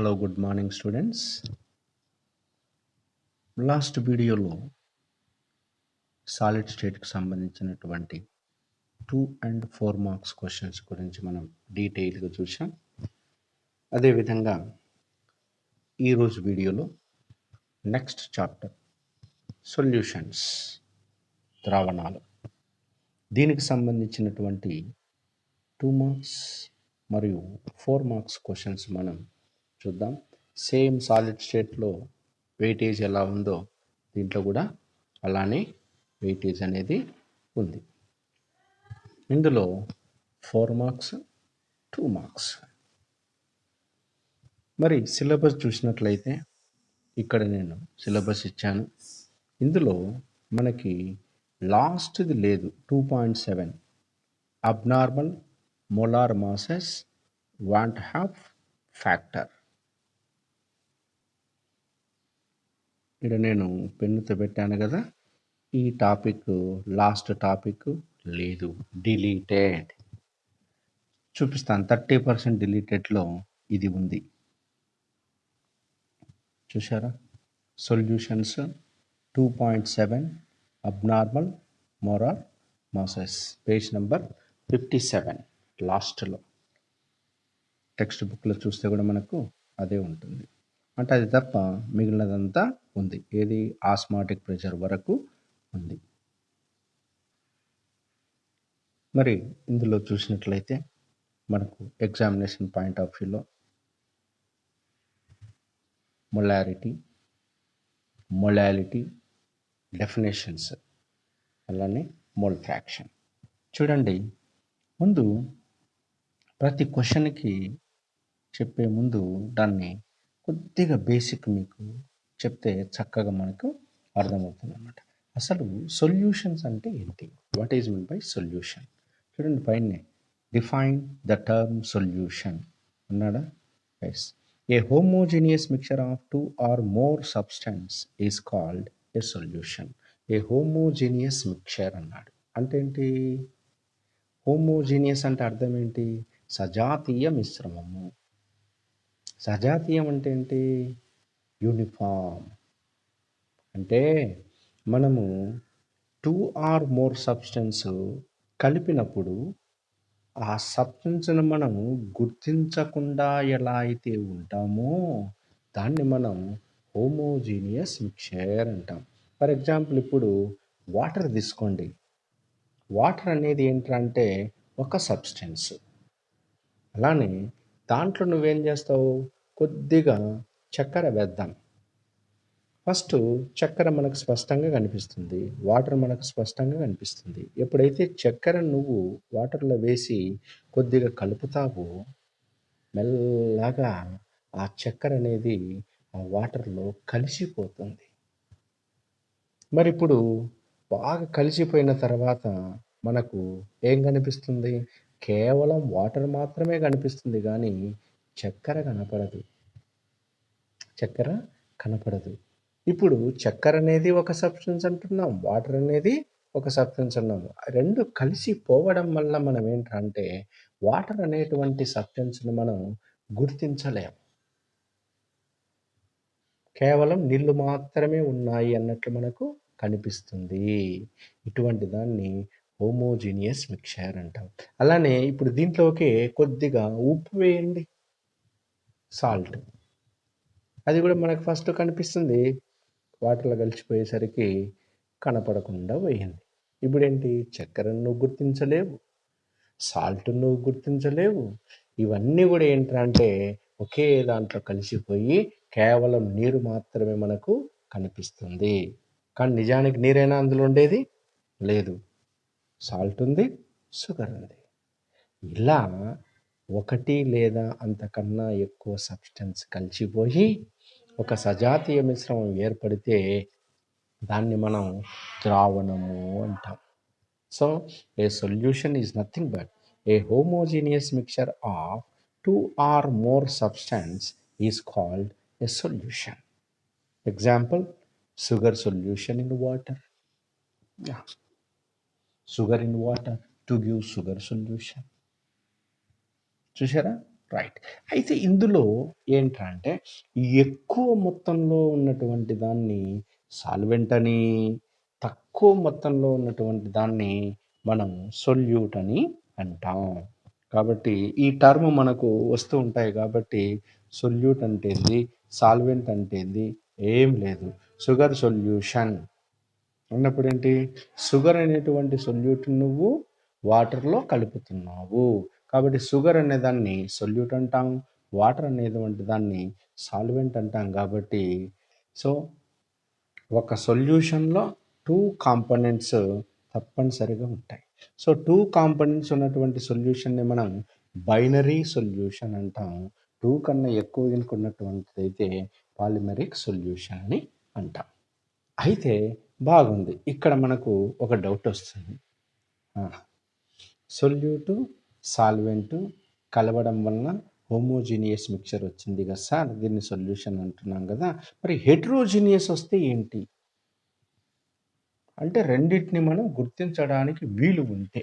Hello good morning students. Last వీడియోలో solid స్టేట్కి సంబంధించినటువంటి 2 and 4 మార్క్స్ క్వశ్చన్స్ గురించి మనం డీటెయిల్గా చూసాం. అదేవిధంగా ఈరోజు వీడియోలో నెక్స్ట్ చాప్టర్ సొల్యూషన్స్, ద్రావణాలు, దీనికి సంబంధించినటువంటి 2 మార్క్స్ మరియు 4 మార్క్స్ క్వశ్చన్స్ మనం చూద్దాం. సేమ్ సాలిడ్ స్టేట్లో వెయిటేజ్ ఎలా ఉందో దీంట్లో కూడా అలానే వెయిటేజ్ అనేది ఉంది. ఇందులో 4 మార్క్స్ 2 మార్క్స్. మరి సిలబస్ చూసినట్లయితే ఇక్కడ నేను సిలబస్ ఇచ్చాను. ఇందులో మనకి లాస్ట్ది లేదు. 2.7 abnormal molar masses want have factor. ఇక్కడ నేను పెన్నుతో పెట్టాను కదా, ఈ టాపిక్ లాస్ట్ టాపిక్ లేదు, డిలీటెడ్. చూపిస్తాను. 30% డిలీటెడ్లో ఇది ఉంది. చూసారా? Solutions 2.7 abnormal molar masses, page number 57 లాస్ట్లో. టెక్స్ట్ బుక్లో చూస్తే కూడా మనకు అదే ఉంటుంది. అంటే అది తప్ప మిగిలినదంతా ఉంది. ఏది? ఆస్మాటిక్ ప్రెషర్ వరకు ఉంది. మరి ఇందులో చూసినట్లయితే మనకు ఎగ్జామినేషన్ పాయింట్ ఆఫ్ వ్యూలో మొలాలిటీ డెఫినేషన్స్, అలానే మోల్ ఫ్రాక్షన్. చూడండి, ముందు ప్రతి క్వశ్చన్కి చెప్పే ముందు దాన్ని కొద్దిగా బేసిక్ మీకు చెప్తే చక్కగా మనకు అర్థమవుతుంది అన్నమాట. అసలు సొల్యూషన్స్ అంటే ఏంటి? What is mean by solution? చూడండి, పైన డిఫైన్ ద టర్మ్ సొల్యూషన్ అన్నాడా? Yes. A homogeneous mixture of 2 or more substance is called a solution. A homogeneous mixture అన్నాడు. అంటే ఏంటి? హోమోజీనియస్ అంటే అర్థం ఏంటి? సజాతీయ మిశ్రమము. సజాతీయం అంటే ఏంటి? యూనిఫామ్. అంటే మనము 2 or more సబ్స్టెన్స్ కలిపినప్పుడు ఆ సబ్స్టెన్స్ను మనం గుర్తించకుండా ఎలా అయితే ఉంటామో దాన్ని మనం హోమోజీనియస్ మిక్చర్ అంటాం. ఫర్ ఎగ్జాంపుల్, ఇప్పుడు వాటర్ తీసుకోండి. వాటర్ అనేది ఏంటంటే ఒక సబ్స్టెన్స్. అలానే దాంట్లో నువ్వేం చేస్తావు? కొద్దిగా చక్కెర వేద్దాం. ఫస్ట్ చక్కెర మనకు స్పష్టంగా కనిపిస్తుంది, వాటర్ మనకు స్పష్టంగా కనిపిస్తుంది. ఎప్పుడైతే చక్కెర నువ్వు వాటర్లో వేసి కొద్దిగా కలుపుతావో మెల్లగా ఆ చక్కెర అనేది ఆ వాటర్లో కలిసిపోతుంది. మరి ఇప్పుడు బాగా కలిసిపోయిన తర్వాత మనకు ఏం కనిపిస్తుంది? కేవలం వాటర్ మాత్రమే కనిపిస్తుంది, కానీ చక్కెర కనపడదు. ఇప్పుడు చక్కెర అనేది ఒక సబ్స్టెన్స్ అంటున్నాం, వాటర్ అనేది ఒక సబ్స్టెన్స్ అన్నాము. రెండు కలిసిపోవడం వల్ల మనం ఏంటంటే వాటర్ అనేటువంటి సబ్స్టెన్స్ని మనం గుర్తించలేము. కేవలం నీళ్లు మాత్రమే ఉన్నాయి అన్నట్లు మనకు కనిపిస్తుంది. ఇటువంటి దాన్ని హోమోజీనియస్ మిక్చర్ అంటాం. అలానే ఇప్పుడు దీంట్లోకి కొద్దిగా ఉప్పు వేయండి, సాల్ట్. అది కూడా మనకు ఫస్ట్ కనిపిస్తుంది, వాటర్లో కలిసిపోయేసరికి కనపడకుండా పోయింది. ఇప్పుడేంటి? చక్కెరను నువ్వు గుర్తించలేవు, సాల్ట్ నువ్వు గుర్తించలేవు. ఇవన్నీ కూడా ఏంటంటే ఒకే దాంట్లో కలిసిపోయి కేవలం నీరు మాత్రమే మనకు కనిపిస్తుంది. కానీ నిజానికి నీరైనా అందులో ఉండేది లేదు. సాల్ట్ ఉంది, షుగర్ ఉంది. ఇలా ఒకటి లేదా అంతకన్నా ఎక్కువ సబ్స్టెన్స్ కలిసిపోయి ఒక సజాతీయ మిశ్రమం ఏర్పడితే దాన్ని మనం ద్రావణము అంటాం. So a solution is nothing but A homogeneous mixture of 2 or more substance is called a solution. Example, sugar solution in water. Yeah. Sugar in water to give sugar solution. చూసారా? Right. అయితే ఇందులో ఏంటంటే ఎక్కువ మొత్తంలో ఉన్నటువంటి దాన్ని solvent అని, తక్కువ మొత్తంలో ఉన్నటువంటి దాన్ని మనం సొల్యూట్ అని అంటాం. కాబట్టి ఈ టర్మ్ మనకు వస్తూ ఉంటాయి కాబట్టి సొల్యూట్ అంటే ఏంది, సాల్వెంట్ అంటే ఏంది, ఏం లేదు. షుగర్ సొల్యూషన్ ఉన్నప్పుడు ఏంటి, షుగర్ అనేటువంటి సొల్యూట్ నువ్వు వాటర్లో కలుపుతున్నావు కాబట్టి షుగర్ అనే దాన్ని సొల్యూట్ అంటాం, వాటర్ అనేటువంటి దాన్ని సాల్వెంట్ అంటాం. కాబట్టి సో ఒక సొల్యూషన్లో 2 కాంపోనెంట్స్ తప్పనిసరిగా ఉంటాయి. సో 2 కాంపోనెంట్స్ ఉన్నటువంటి సొల్యూషన్ని మనం బైనరీ సొల్యూషన్ అంటాం. 2 కన్నా ఎక్కువ కనుక ఉన్నటువంటిదైతే పాలిమెరిక్ సొల్యూషన్ అని అంటాం. అయితే బాగుంది. ఇక్కడ మనకు ఒక డౌట్ వస్తుంది. సొల్యూటు సాల్వెంటు కలవడం వలన హోమోజీనియస్ మిక్చర్ వచ్చింది కదా సార్, దీన్ని సొల్యూషన్ అంటున్నాం కదా, మరి హెట్రోజీనియస్ వస్తే ఏంటి అంటే రెండింటిని మనం గుర్తించడానికి వీలు ఉంటే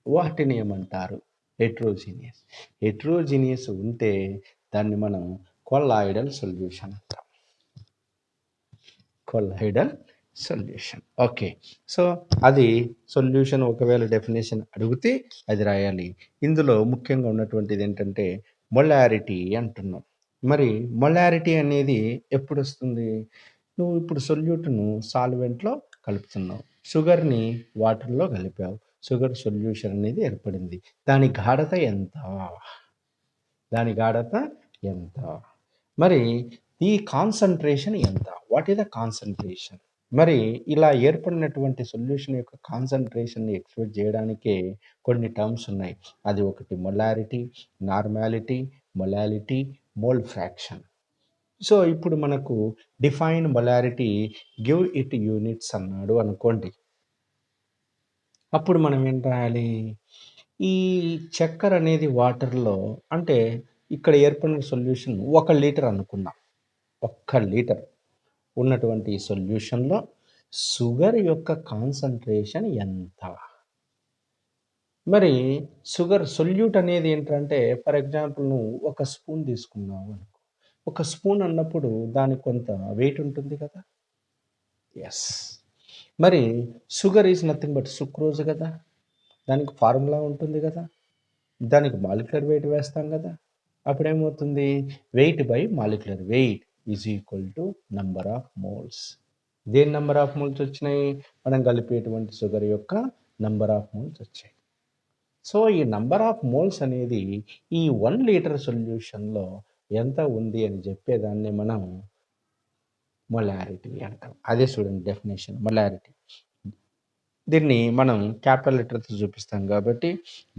వాటిని ఏమంటారు, హెట్రోజీనియస్. హెట్రోజీనియస్ ఉంటే దాన్ని మనం కొల్లాయిడల్ సొల్యూషన్ అంటాం. Colloidal solution. ఓకే. సో అది సొల్యూషన్ ఒకవేళ డెఫినేషన్ అడిగితే అది రాయాలి. ఇందులో ముఖ్యంగా ఉన్నటువంటిది ఏంటంటే మొలారిటీ అంటున్నాం. మరి మొలారిటీ అనేది ఎప్పుడు వస్తుంది, నువ్వు ఇప్పుడు సొల్యూట్ను సాల్వెంట్లో కలుపుతున్నావు, షుగర్ని వాటర్లో కలిపావు, షుగర్ సొల్యూషన్ అనేది ఏర్పడింది. దాని గాఢత ఎంత, దాని గాఢత ఎంత, మరి ఈ కాన్సన్ట్రేషన్ ఎంత, వాట్ ఈస్ ద కాన్సన్ట్రేషన్. మరి ఇలా ఏర్పడినటువంటి సొల్యూషన్ యొక్క కాన్సన్ట్రేషన్ని ఎక్స్ప్రెస్ చేయడానికే కొన్ని టర్మ్స్ ఉన్నాయి. అది ఒకటి molarity, normality, molality, mole fraction. So ఇప్పుడు మనకు define molarity, give it units అన్నాడు అనుకోండి. అప్పుడు మనం ఏం రాయాలి, ఈ చక్కెర అనేది వాటర్లో అంటే ఇక్కడ ఏర్పడిన సొల్యూషన్ 1 లీటర్ అనుకుందాం. 1 లీటర్ ఉన్నటువంటి ఈ సొల్యూషన్లో షుగర్ యొక్క కాన్సన్ట్రేషన్ ఎంత. మరి షుగర్ సొల్యూట్ అనేది ఏంటంటే ఫర్ ఎగ్జాంపుల్ నువ్వు 1 స్పూన్ తీసుకున్నావు అనుకో, 1 స్పూన్ అన్నప్పుడు దానికి కొంత వెయిట్ ఉంటుంది కదా. ఎస్. మరి sugar is nothing but sucrose కదా, దానికి ఫార్ములా ఉంటుంది కదా, దానికి మాలిక్యులర్ వెయిట్ వేస్తాం కదా. అప్పుడేమవుతుంది, weight by molecular weight is equal to number of moles. దేని నంబర్ ఆఫ్ మోల్స్ వచ్చినాయి, మనం కలిపేటువంటి షుగర్ యొక్క నంబర్ ఆఫ్ మోల్స్ వచ్చాయి. సో ఈ నంబర్ ఆఫ్ మోల్స్ అనేది ఈ 1 లీటర్ సొల్యూషన్లో ఎంత ఉంది అని చెప్పేదాన్ని మనం మొలారిటీ అంటాం. అదే చూడండి డెఫినేషన్ మొలారిటీ. దీన్ని మనం క్యాపిటల్ లెటర్తో చూపిస్తాం కాబట్టి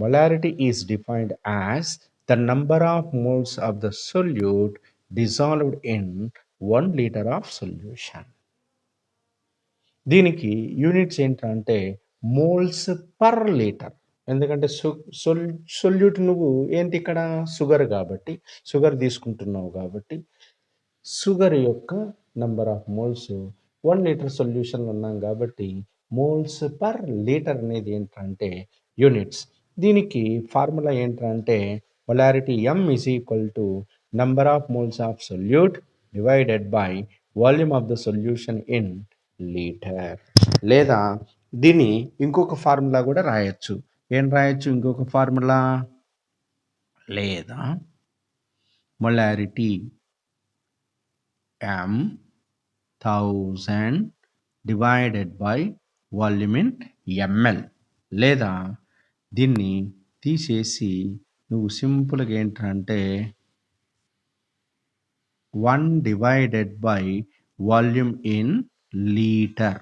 molarity is defined as the number of moles of the solute dissolved in 1 litre of solution. దీనికి యూనిట్స్ ఏంటంటే మోల్స్ పర్ లీటర్. ఎందుకంటే సొల్యూట్ నువ్వు ఏంటి ఇక్కడ షుగర్ కాబట్టి, షుగర్ తీసుకుంటున్నావు కాబట్టి షుగర్ యొక్క number of moles 1 litre solution ఉన్నాం కాబట్టి మోల్స్ పర్ లీటర్ అనేది ఏంటంటే యూనిట్స్. దీనికి ఫార్ములా ఏంటంటే molarity M is equal to number of moles of solute divided by volume of the solution in litre. లేదా దీన్ని ఇంకొక ఫార్ములా కూడా రాయొచ్చు. ఏం రాయొచ్చు ఇంకొక ఫార్ములా, లేదా molarity M1000 divided by volume in ml. లేదా దీన్ని తీసేసి నువ్వు సింపుల్గా ఏంటంటే 1 divided by volume in litre,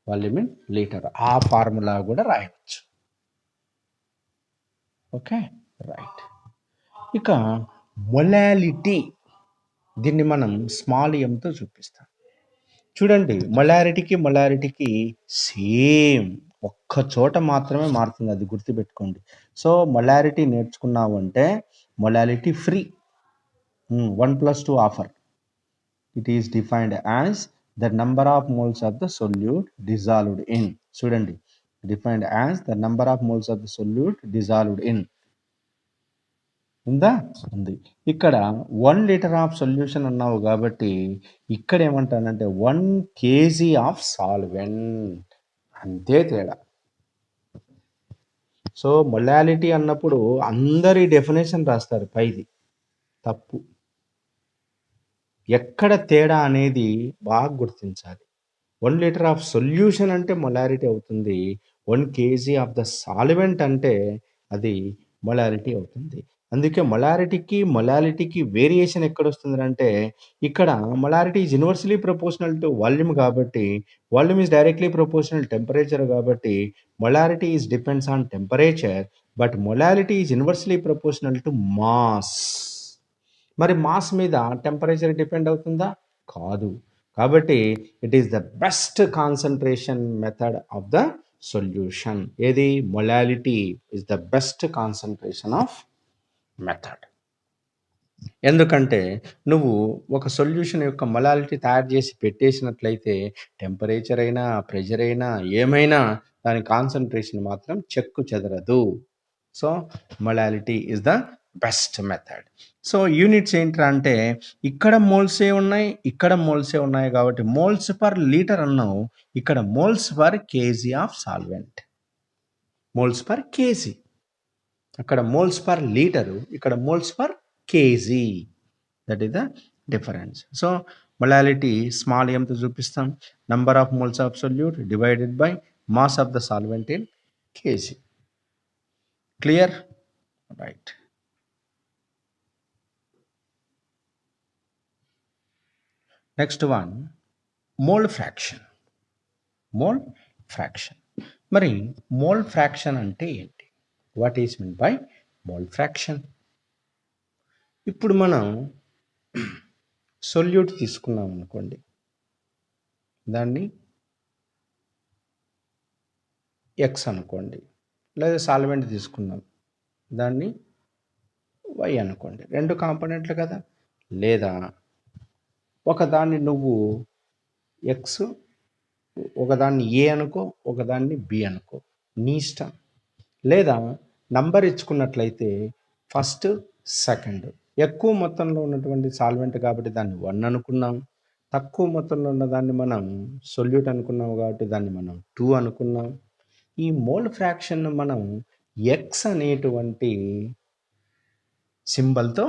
volume in litre, ఆ ఫార్ములా కూడా రాయవచ్చు. Okay right. ఇక మొలాలిటీ, దీన్ని మనం స్మాల్ ఎంతో చూపిస్తాం. చూడండి మొలారిటీకి సేమ్ ఒక్క చోట మాత్రమే మారుతుంది, అది గుర్తుపెట్టుకోండి. సో మొలారిటీ నేర్చుకున్నావు అంటే molality free 1+2 offer. It is defined as the number of moles of the solute dissolved in. చూడండి defined as the number of moles of the solute dissolved in ఉందా? ఉంది. ఇక్కడ 1 లీటర్ ఆఫ్ సొల్యూషన్ అన్నావు కాబట్టి ఇక్కడ ఏమంటానంటే 1 కేజీ ఆఫ్ సాల్వెంట్, అంతే తేడా. సో మొలాలిటీ అన్నప్పుడు అందరి డెఫినేషన్ రాస్తారు పైది, తప్పు. ఎక్కడ తేడా అనేది బాగా గుర్తించాలి. 1 లీటర్ ఆఫ్ సొల్యూషన్ అంటే మొలారిటీ అవుతుంది. 1 కేజీ ఆఫ్ ద సాల్వెంట్ అంటే అది మొలారిటీ అవుతుంది. అందుకే మొలారిటీకి వేరియేషన్ ఎక్కడొస్తుందంటే ఇక్కడ molarity is inversely proportional to volume కాబట్టి, volume is directly proportional temperature కాబట్టి molarity is depends on temperature, but molarity is inversely proportional to mass. మరి మాస్ మీద టెంపరేచర్ డిపెండ్ అవుతుందా? కాదు. కాబట్టి it is the best concentration method of the solution. ఏది? Molality is the best concentration of method. ఎందుకంటే నువ్వు ఒక solution యొక్క మొలాలిటీ తయారు చేసి పెట్టేసినట్లయితే టెంపరేచర్ అయినా ప్రెషర్ అయినా ఏమైనా దాని కాన్సన్ట్రేషన్ మాత్రం చెక్కు చెదరదు. So molality is the best method. So units ఏంట్రా అంటే ఇక్కడ మోల్సే ఉన్నాయి, ఇక్కడ మోల్సే ఉన్నాయి కాబట్టి మోల్స్ పర్ లీటర్ అన్నావు, ఇక్కడ moles per KG of solvent. Moles per KG, అక్కడ మోల్స్ పర్ లీటరు, ఇక్కడ moles per KG. That is the difference. So molality small ఎంతో చూపిస్తాం, number of moles of solute divided by mass of the solvent in KG. Clear? Right. Next one, mole fraction. Mole fraction. మరి mole fraction అంటే ఏంటి? What is mean by mole fraction? ఇప్పుడు మనం solute తీసుకున్నాం అనుకోండి, దాన్ని ఎక్స్ అనుకోండి, లేదా సాల్వెంట్ తీసుకున్నాం దాన్ని వై అనుకోండి, రెండు కాంపోనెంట్లు కదా. లేదా ఒకదాన్ని నువ్వు ఎక్స్, ఒకదాన్ని ఏ అనుకో, ఒకదాన్ని బి అనుకో, నీ ఇష్టం. లేదా నంబర్ ఇచ్చుకున్నట్లయితే ఫస్ట్ సెకండ్, ఎక్కువ మొత్తంలో ఉన్నటువంటి సాల్వెంట్ కాబట్టి దాన్ని 1 అనుకున్నాం, తక్కువ మొత్తంలో ఉన్నదాన్ని మనం సొల్యూట్ అనుకున్నాం కాబట్టి దాన్ని మనం 2 అనుకున్నాం. ఈ మోల్ ఫ్రాక్షన్ను మనం ఎక్స్ అనేటువంటి సింబల్తో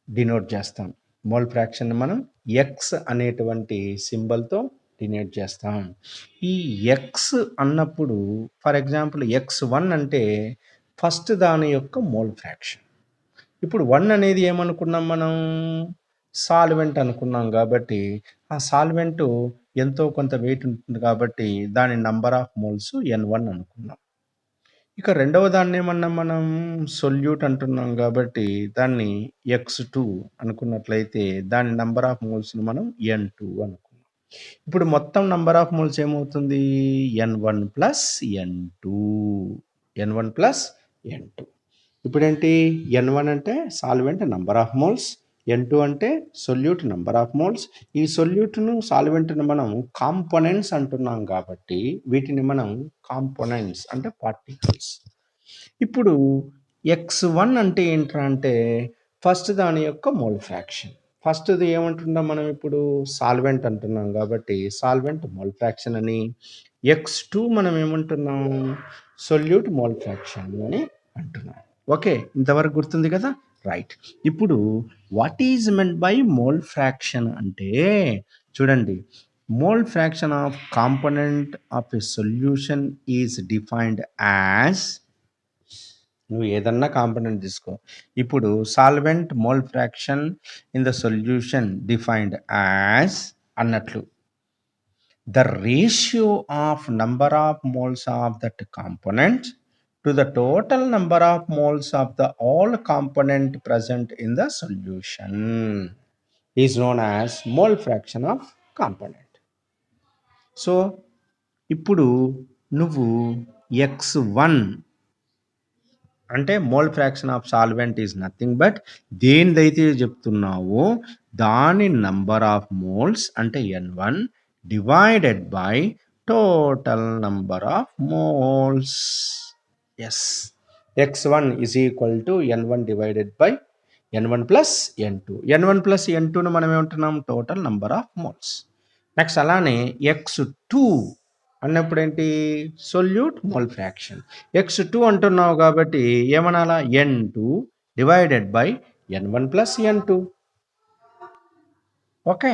డినోట్ చేస్తాం. మోల్ ఫ్రాక్షన్ మనం ఎక్స్ అనేటువంటి సింబల్తో డినోట్ చేస్తాం. ఈ ఎక్స్ అన్నప్పుడు ఫర్ ఎగ్జాంపుల్ x1 అంటే ఫస్ట్ దాని యొక్క మోల్ ఫ్రాక్షన్. ఇప్పుడు 1 అనేది ఏమనుకున్నాం మనం? సాల్వెంట్ అనుకున్నాం కాబట్టి ఆ సాల్వెంట్ ఎంతో కొంత వెయిట్ ఉంటుంది కాబట్టి దాని నంబర్ ఆఫ్ మోల్స్ n1 అనుకున్నాం. ఇక రెండవ దాన్ని ఏమన్నాం మనం? సొల్యూట్ అంటున్నాం కాబట్టి దాన్ని x2 అనుకున్నట్లయితే దాని నంబర్ ఆఫ్ మోల్స్ని మనం n2 అనుకున్నాం. ఇప్పుడు మొత్తం నంబర్ ఆఫ్ మోల్స్ ఏమవుతుంది? n1 plus n2, n1 plus n2. ఇప్పుడేంటి? n1 అంటే solvent number of moles, n2 అంటే సొల్యూట్ నంబర్ ఆఫ్ మోల్స్. ఈ సొల్యూట్ను సాల్వెంట్ను మనం కాంపోనెంట్స్ అంటున్నాం కాబట్టి వీటిని మనం కాంపోనెంట్స్ అంటే పార్టికల్స్. ఇప్పుడు x1 అంటే ఏంట్రా అంటే ఫస్ట్ దాని యొక్క మోల్ ఫ్రాక్షన్. ఫస్ట్ది ఏమంటున్నాం మనం? ఇప్పుడు సాల్వెంట్ అంటున్నాం కాబట్టి సాల్వెంట్ మోల్ ఫ్రాక్షన్ అని. x2 మనం ఏమంటున్నాం? సొల్యూట్ మోల్ ఫ్రాక్షన్ అని అంటున్నాం. ఓకే, ఇంతవరకు గుర్తుంది కదా? రైట్. ఇప్పుడు what is meant by mole fraction అంటే చూడండి, mole fraction of component of a solution is defined as, నువ్వు ఏదన్నా కాంపోనెంట్ తీసుకో. ఇప్పుడు solvent mole fraction in the solution defined as అన్నట్లు the ratio of number of moles of that component to the total number of moles of the all component present in the solution is known as mole fraction of component. So ఇప్పుడు నువ్వు x1 అంటే mole fraction of solvent is nothing but దేనిదైతే చెప్తున్నావో దాని number of moles అంటే n1 divided by total number of moles. Yes, x1 is equal to n1 divided by N1 plus N2. N1 plus N2ను మనం ఏమంటున్నాం? Total number of moles. Next అలానే X2 అన్నప్పుడు ఏంటి? Solute mole fraction. X2 అంటున్నావు కాబట్టి ఏమనాలా? N2 divided by N1 plus N2. Okay,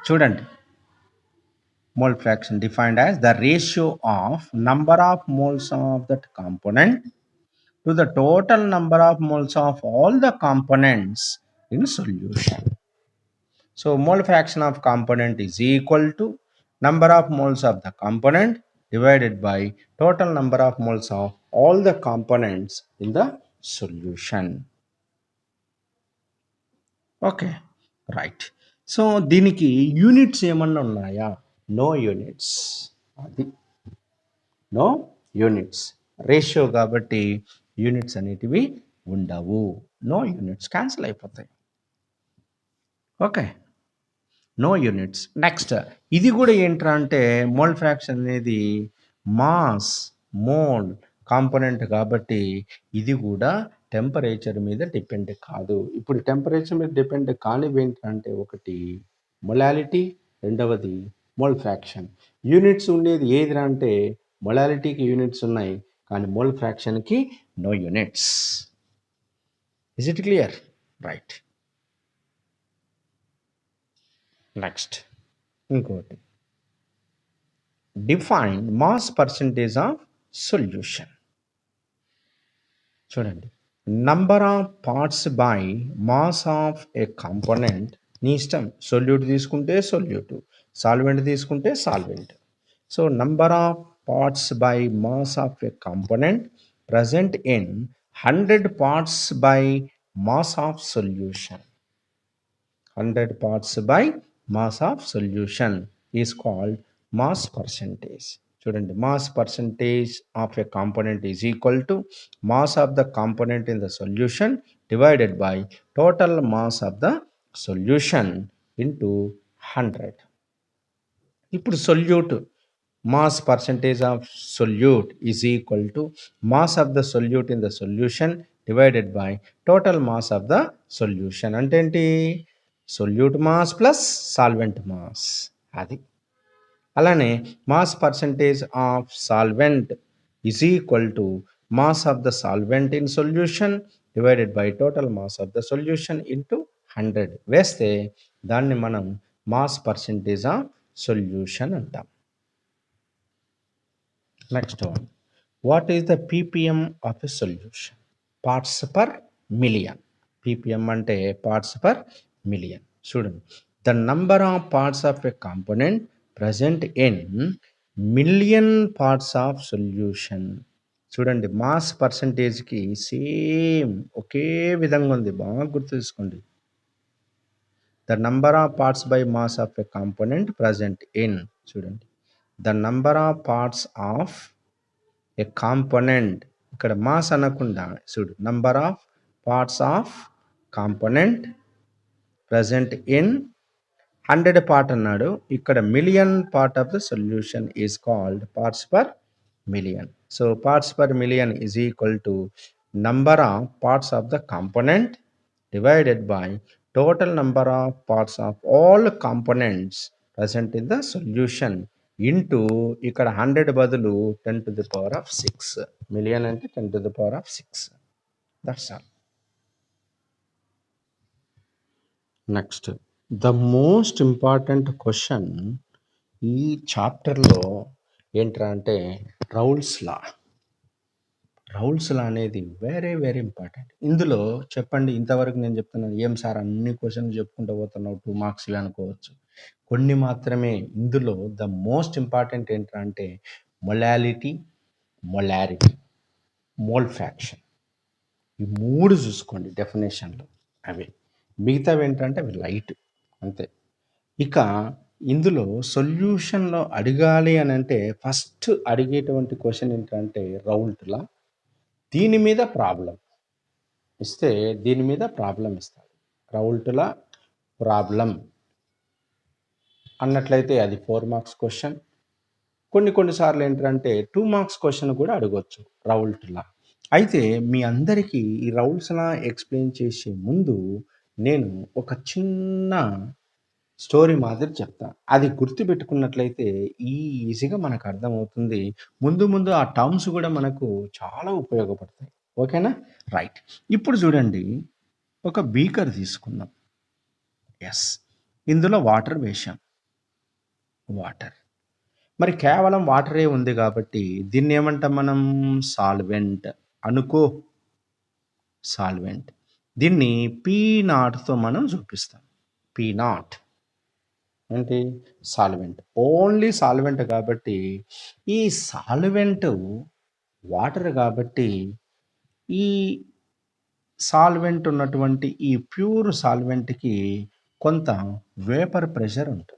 చూడండి. Mole fraction defined as the ratio of number of moles of that component to the total number of moles of all the components in solution. So mole fraction of component is equal to number of moles of the component divided by total number of moles of all the components in the solution. Okay, right. So దీనికి units ఏమన్నా ఉన్నాయా? No units. అది no units. Ratio కాబట్టి units అనేటివి ఉండవు. No units, cancel అయిపోతాయి. Okay, no units. Next ఇది కూడా ఏంట్రా అంటే మోల్ ఫ్రాక్షన్ అనేది మాస్ మోల్ కాంపోనెంట్ కాబట్టి ఇది కూడా టెంపరేచర్ మీద డిపెండ్ కాదు. ఇప్పుడు టెంపరేచర్ మీద డిపెండ్ కానివి ఏంటంటే ఒకటి మొలాలిటీ, రెండవది మోల్ ఫ్రాక్షన్. యూనిట్స్ ఉండేది ఏదిరా అంటే మొలాలిటీకి యూనిట్స్ ఉన్నాయి కానీ మోల్ ఫ్రాక్షన్కి no units. Is it clear? Right. Next ఇంకోటి, define mass percentage of solution. చూడండి, number of parts by mass of A component. నీ ఇష్టం, సొల్యూట్ తీసుకుంటే సొల్యూట్, సాల్వెంట్ తీసుకుంటే solvent. So number of parts by mass of A component present in 100 parts by mass of solution. 100 parts by mass of solution is called mass percentage. చూడండి, mass percentage of a component is equal to mass of the component in the solution divided by total mass of the solution into 100. ఇప్పుడు solute mass percentage of solute is equal to mass of the solute in the solution divided by total mass of the solution. అంటే ఏంటి? Solute mass plus solvent mass. అది అలానే mass percentage of solvent is equal to mass of the solvent in solution divided by total mass of the solution into 100 వేస్తే దాన్ని మనం mass percentage of solution అంటాం. Next one, what is the ppm of a solution? Parts per million. Ppm అంటే parts per million. చూడండి, the number of parts of a component present in million parts of solution. చూడండి, mass పర్సంటేజ్కి same ఒకే విధంగా ఉంది, బాగా గుర్తు తీసుకోండి. The number of parts by mass of a component present in. చూడండి, the number of parts of a component, ఇక్కడ mass అనకుండా చూడు, number of parts of component present in 100 part అన్నాడు, ఇక్కడ million part of the solution is called parts per million. So parts per million is equal to number of parts of the component divided by total number of parts of all components present in the solution into ఇక్కడ 100 బదులు 10 to the power of 6. Million అంటే 10 to the power of 6. That's all. Next, the most important question ఈ చాప్టర్లో ఏంట్రా అంటే Raoult's లా. Raoult's లా అనేది very very important. ఇందులో చెప్పండి, ఇంతవరకు నేను చెప్తున్నాను, ఏం సార్ అన్ని క్వశ్చన్లు చెప్పుకుంటూ పోతున్నావు, 2 marks ఇవి అనుకోవచ్చు. కొన్ని మాత్రమే. ఇందులో ద మోస్ట్ ఇంపార్టెంట్ ఏంట్రా అంటే మొలాలిటీ, మొలారిటీ, మోల్ ఫ్రాక్షన్. ఈ 3 చూసుకోండి డెఫినేషన్లో. అవి మిగతావి ఏంటంటే అవి లైట్ అంతే. ఇక ఇందులో సొల్యూషన్లో అడగాలి అని అంటే ఫస్ట్ అడిగేటువంటి క్వశ్చన్ ఏంటంటే రౌల్ట్ లా. దీని మీద ప్రాబ్లం ఇస్తే దీని మీద ప్రాబ్లం ఇస్తాడు. రౌల్ట్ లా ప్రాబ్లం అన్నట్లయితే అది 4 marks క్వశ్చన్. కొన్నిసార్లు ఏంటంటే 2 marks క్వశ్చన్ కూడా అడగవచ్చు రౌల్ట్ లా. అయితే మీ అందరికీ ఈ రౌల్స్‌లా ఎక్స్‌ప్లెయిన్ చేసే ముందు నేను ఒక చిన్న స్టోరీ మాదిరి చెప్తా. అది గుర్తుపెట్టుకున్నట్లయితే ఈజీగా మనకు అర్థమవుతుంది. ముందు ముందు ఆ టర్మ్స్ గూడా మనకు చాలా ఉపయోగపడతాయి. ఓకేనా? రైట్. ఇప్పుడు చూడండి, ఒక బీకర్ తీసుకుందాం. యెస్. ఇందులో వాటర్ వేశాం. వాటర్. మరి కేవలం వాటరే ఉంది గాబట్టి దీన్నేమంటాం మనం? సాల్వెంట్ అనుకో. సాల్వెంట్. దీన్ని పీ నాట్‌తో మనం చూపిస్తాం. P nought. ఏంటి? సాల్వెంట్. ఓన్లీ సాల్వెంట్ కాబట్టి ఈ సాల్వెంట్ వాటర్ కాబట్టి ఈ సాల్వెంట్ ఉన్నటువంటి ఈ ప్యూర్ సాల్వెంట్‌కి కొంత వేపర్ ప్రెషర్ ఉంటుంది.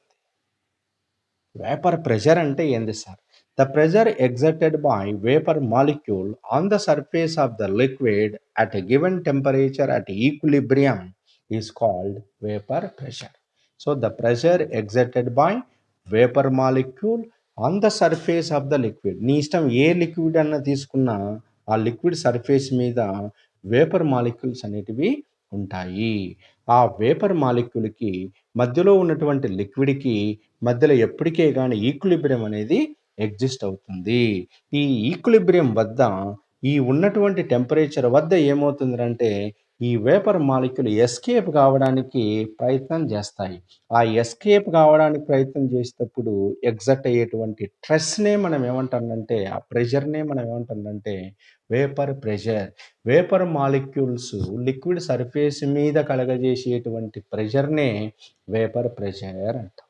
వేపర్ ప్రెషర్ అంటే ఏంది sir? The pressure exerted by vapour molecule on the surface of the liquid at a given temperature at equilibrium is called vapour pressure. So the pressure exerted by vapour molecule on the surface of the liquid. నీ ఇష్టం ఏ liquid అన్న తీసుకున్నా ఆ liquid surface మీద vapour molecules అనేటివి ఉంటాయి. ఆ vapour మాలిక్యూల్కి మధ్యలో ఉన్నటువంటి లిక్విడ్కి మధ్యలో ఎప్పటికే కానీ ఈక్విలిబ్రియం అనేది ఎగ్జిస్ట్ అవుతుంది. ఈ ఈక్విలిబ్రియం వద్ద ఈ ఉన్నటువంటి టెంపరేచర్ వద్ద ఏమవుతుందంటే ఈ వేపర్ మాలిక్యూల్ ఎస్కేప్ కావడానికి ప్రయత్నం చేస్తాయి. ఆ ఎస్కేప్ కావడానికి ప్రయత్నం చేసేటప్పుడు ఎగ్జర్ట్ అయ్యేటువంటి స్ట్రెస్నే మనం ఏమంటామంటే, ఆ ప్రెషర్నే మనం ఏమంటామంటే vapour pressure. Vapour molecules liquid surface మీద కలగజేసేటువంటి ప్రెషర్నే వేపర్ ప్రెషర్ అంటాం.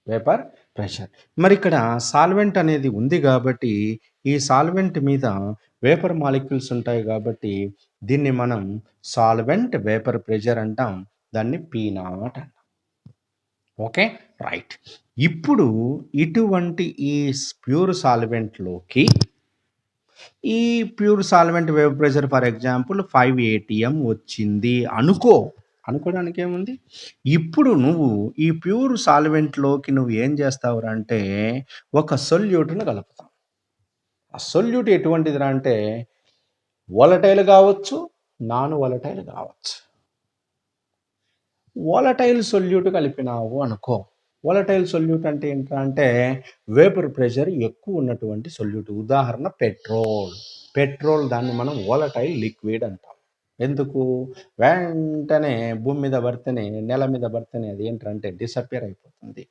Vapour pressure. మరి ఇక్కడ సాల్వెంట్ అనేది ఉంది కాబట్టి ఈ సాల్వెంట్ మీద వేపర్ మాలిక్యూల్స్ ఉంటాయి కాబట్టి దీన్ని మనం సాల్వెంట్ వేపర్ ప్రెషర్ అంటాం. దాన్ని పీ నాట్ అంటాం. Okay, right. ఇప్పుడు ఇటువంటి ఈ ప్యూర్ సాల్వెంట్లోకి ఈ pure solvent vapour pressure for example 5 atm వచ్చింది అనుకో. అనుకోవడానికి ఏముంది? ఇప్పుడు నువ్వు ఈ ప్యూర్ సాల్వెంట్లోకి నువ్వు ఏం చేస్తావురా అంటే ఒక సొల్యూట్ను కలుపుతావు. ఆ సొల్యూట్ ఎటువంటిదిరా అంటే వోలటైల్ కావచ్చు, నాన్ వోలటైల్ కావచ్చు. వోలటైల్ సొల్యూట్ కలిపినావు అనుకో. వోలటైల్ సొల్యూట్ అంటే ఏంటంటే అంటే వేపర్ ప్రెషర్ ఎక్కువ ఉన్నటువంటి సొల్యూట్. ఉదాహరణ పెట్రోల్ దాన్ని మనం వోలటైల్ లిక్విడ్ అంటాం. ఎందుకు? వెంటనే భూమి మీద పడితేనే, నెల మీద పడితేనే అది ఏంటంటే డిసపియర్ అయిపోతుంది.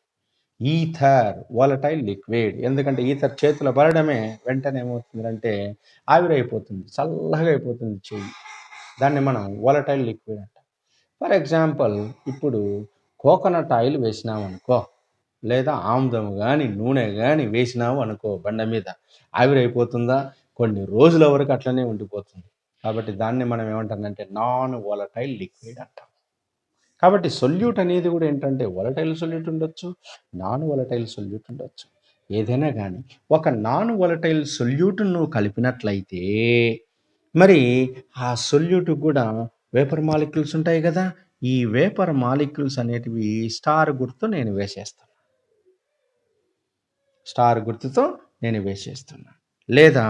Ether volatile liquid. ఎందుకంటే ఈథర్ చేతిలో పడడమే వెంటనే ఏమవుతుందంటే ఆవిరైపోతుంది, చల్లగా అయిపోతుంది చెయ్యి. దాన్ని మనం వోలటైల్ లిక్విడ్ అంటాం. ఫర్ ఎగ్జాంపుల్ ఇప్పుడు కోకోనట్ ఆయిల్ వేసినామనుకో, లేదా ఆముదం కానీ నూనె కానీ వేసినాము అనుకో బండ మీద, ఆవిరైపోతుందా? కొన్ని రోజుల వరకు అట్లనే ఉండిపోతుంది. కాబట్టి దాన్ని మనం ఏమంటామంటే నాన్ వోలటైల్ లిక్విడ్ అంటాం. కాబట్టి సొల్యూట్ అనేది కూడా ఏంటంటే వోలటైల్ సొల్యూట్ ఉండొచ్చు, నాన్ వోలటైల్ సొల్యూట్ ఉండొచ్చు. ఏదైనా కానీ ఒక నాన్ వోలటైల్ సొల్యూట్ను నువ్వు కలిపినట్లయితే మరి ఆ సొల్యూట్ కూడా వేపర్ మాలిక్యూల్స్ ఉంటాయి కదా. ఈ వేపర్ మాలిక్యూల్స్ అనేటివి స్టార్ గుర్తు నేను వేసేస్తాను. స్టార్ గుర్తుతో నేను వేసేస్తున్నా. లేదా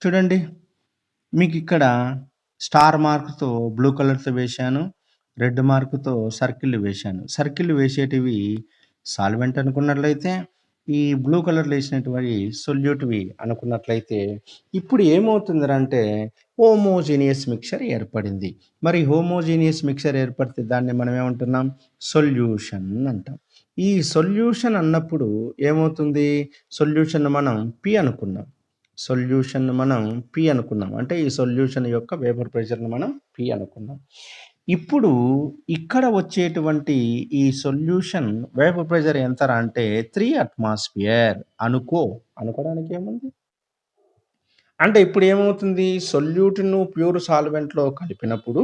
చూడండి, మీకు ఇక్కడ స్టార్ మార్క్‌తో బ్లూ కలర్‌తో వేశాను. రెడ్ మార్క్‌తో సర్కిల్ వేశాను. సర్కిల్ వేసేటివి సాల్వెంట్ అనుకున్నట్లయితే, ఈ బ్లూ కలర్‌లో వేసినటువంటి సొల్యూట్‌వి అనుకున్నట్లయితే, ఇప్పుడు ఏమవుతుందిరా అంటే హోమోజీనియస్ మిక్చర్ ఏర్పడింది. మరి హోమోజీనియస్ మిక్చర్ ఏర్పడితే దాన్ని మనం ఏమంటున్నాం? సొల్యూషన్ అంటాం. ఈ సొల్యూషన్ అన్నప్పుడు ఏమవుతుంది? సొల్యూషన్ మనం పి అనుకున్నాం. సొల్యూషన్ మనం పి అనుకున్నాం. అంటే ఈ సొల్యూషన్ యొక్క వేపర్ ప్రెషర్‌ని మనం పి అనుకున్నాం. ఇప్పుడు ఇక్కడ వచ్చేటువంటి ఈ సొల్యూషన్ వేపర్ ప్రెషర్ ఎంతరా అంటే 3 అట్మాస్ఫియర్ అనుకో. అనుకోవడానికి ఏముంది? అంటే ఇప్పుడు ఏమవుతుంది? సొల్యూట్‌ను ప్యూర్ సాల్వెంట్‌లో కలిపినప్పుడు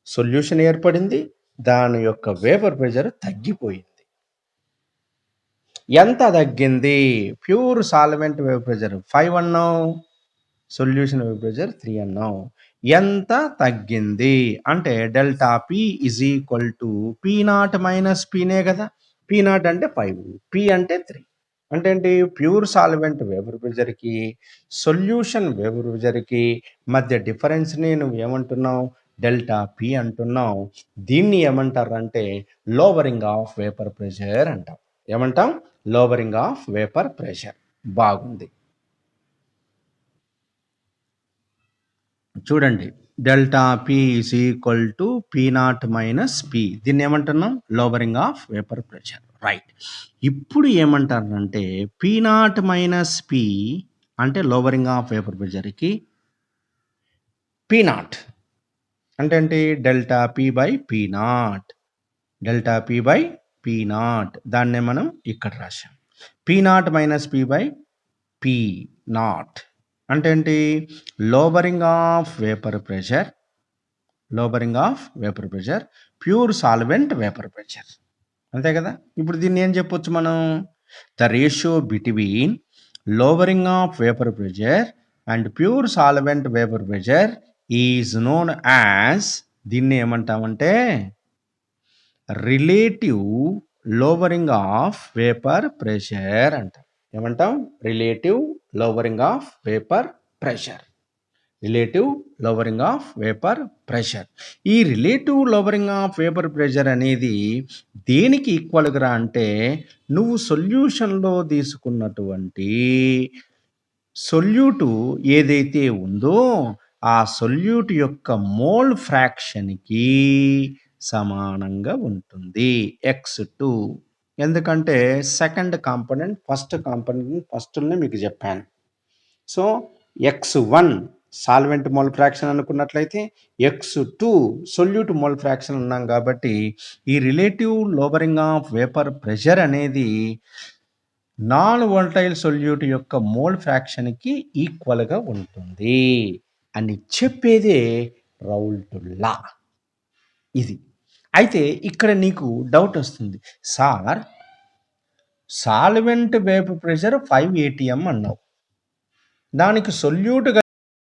సొల్యూషన్ ఏర్పడింది. దాని యొక్క వేపర్ ప్రెషర్ తగ్గిపోయింది. ఎంత తగ్గింది? ప్యూర్ సాల్వెంట్ వేపర్ ప్రెషర్ 5 అన్నాం. సొల్యూషన్ వేపర్ ప్రెషర్ 3 అన్నాం. ఎంత తగ్గింది అంటే delta P is equal to P not minus పినే కదా. పీ నాట్ అంటే 5, పీ అంటే 3. అంటే ఏంటి? ప్యూర్ సాల్వెంట్ వేపర్ ప్రెషర్కి సొల్యూషన్ వేపర్ ప్రెషర్కి మధ్య డిఫరెన్స్ని నువ్వు ఏమంటున్నావు? డెల్టా పి అంటున్నావు. దీన్ని ఏమంటారంటే లోవరింగ్ ఆఫ్ వేపర్ ప్రెషర్ అంటాం. ఏమంటాం? Lowering of vapour pressure. బాగుంది. చూడండి, delta P is equal to P not minus P. దీన్ని ఏమంటున్నాం? Lowering of vapour pressure. Right. ఇప్పుడు ఏమంటారంటే పీ నాట్ మైనస్ పి అంటే లోవరింగ్ ఆఫ్ వేపర్ ప్రెషర్కి పీ నాట్ అంటే ఏంటి? Delta P by P not. Delta P by P not దాన్నే మనం ఇక్కడ రాసాం. P not minus P by P not అంటే ఏంటి? Lowering of vapour pressure, lowering of vapour pressure, pure solvent vapour pressure. అంతే కదా? ఇప్పుడు దీన్ని ఏం చెప్పొచ్చు మనం? The ratio between lowering of vapour pressure and pure solvent vapour pressure is known as, దీన్ని ఏమంటామంటే relative lowering of vapour pressure అంటాం. ఏమంటాం? Relative lowering of vapour pressure. Relative lowering of vapour pressure. ఈ relative lowering of vapour pressure అనేది దేనికి ఈక్వల్గా అంటే నువ్వు సొల్యూషన్లో తీసుకున్నటువంటి సొల్యూటు ఏదైతే ఉందో ఆ సొల్యూట్ యొక్క మోల్ ఫ్రాక్షన్కి సమానంగా ఉంటుంది. x2. ఎందుకంటే సెకండ్ కాంపోనెంట్ ఫస్ట్ కాంపోనెంట్ ఫస్ట్నే మీకు చెప్పాను. So x1 solvent mole fraction అనుకున్నట్లయితే x2 సొల్యూట్ మోల్ ఫ్రాక్షన్ ఉన్నాం కాబట్టి ఈ relative lowering of vapour pressure అనేది నాన్ వోల్టైల్ సొల్యూట్ యొక్క మోల్ ఫ్రాక్షన్కి ఈక్వల్గా ఉంటుంది అని చెప్పేదే రౌల్ట్ లా. ఇది అయితే ఇక్కడ నీకు డౌట్ వస్తుంది, sir solvent vapour pressure 5 atm అన్నావు, దానికి సొల్యూట్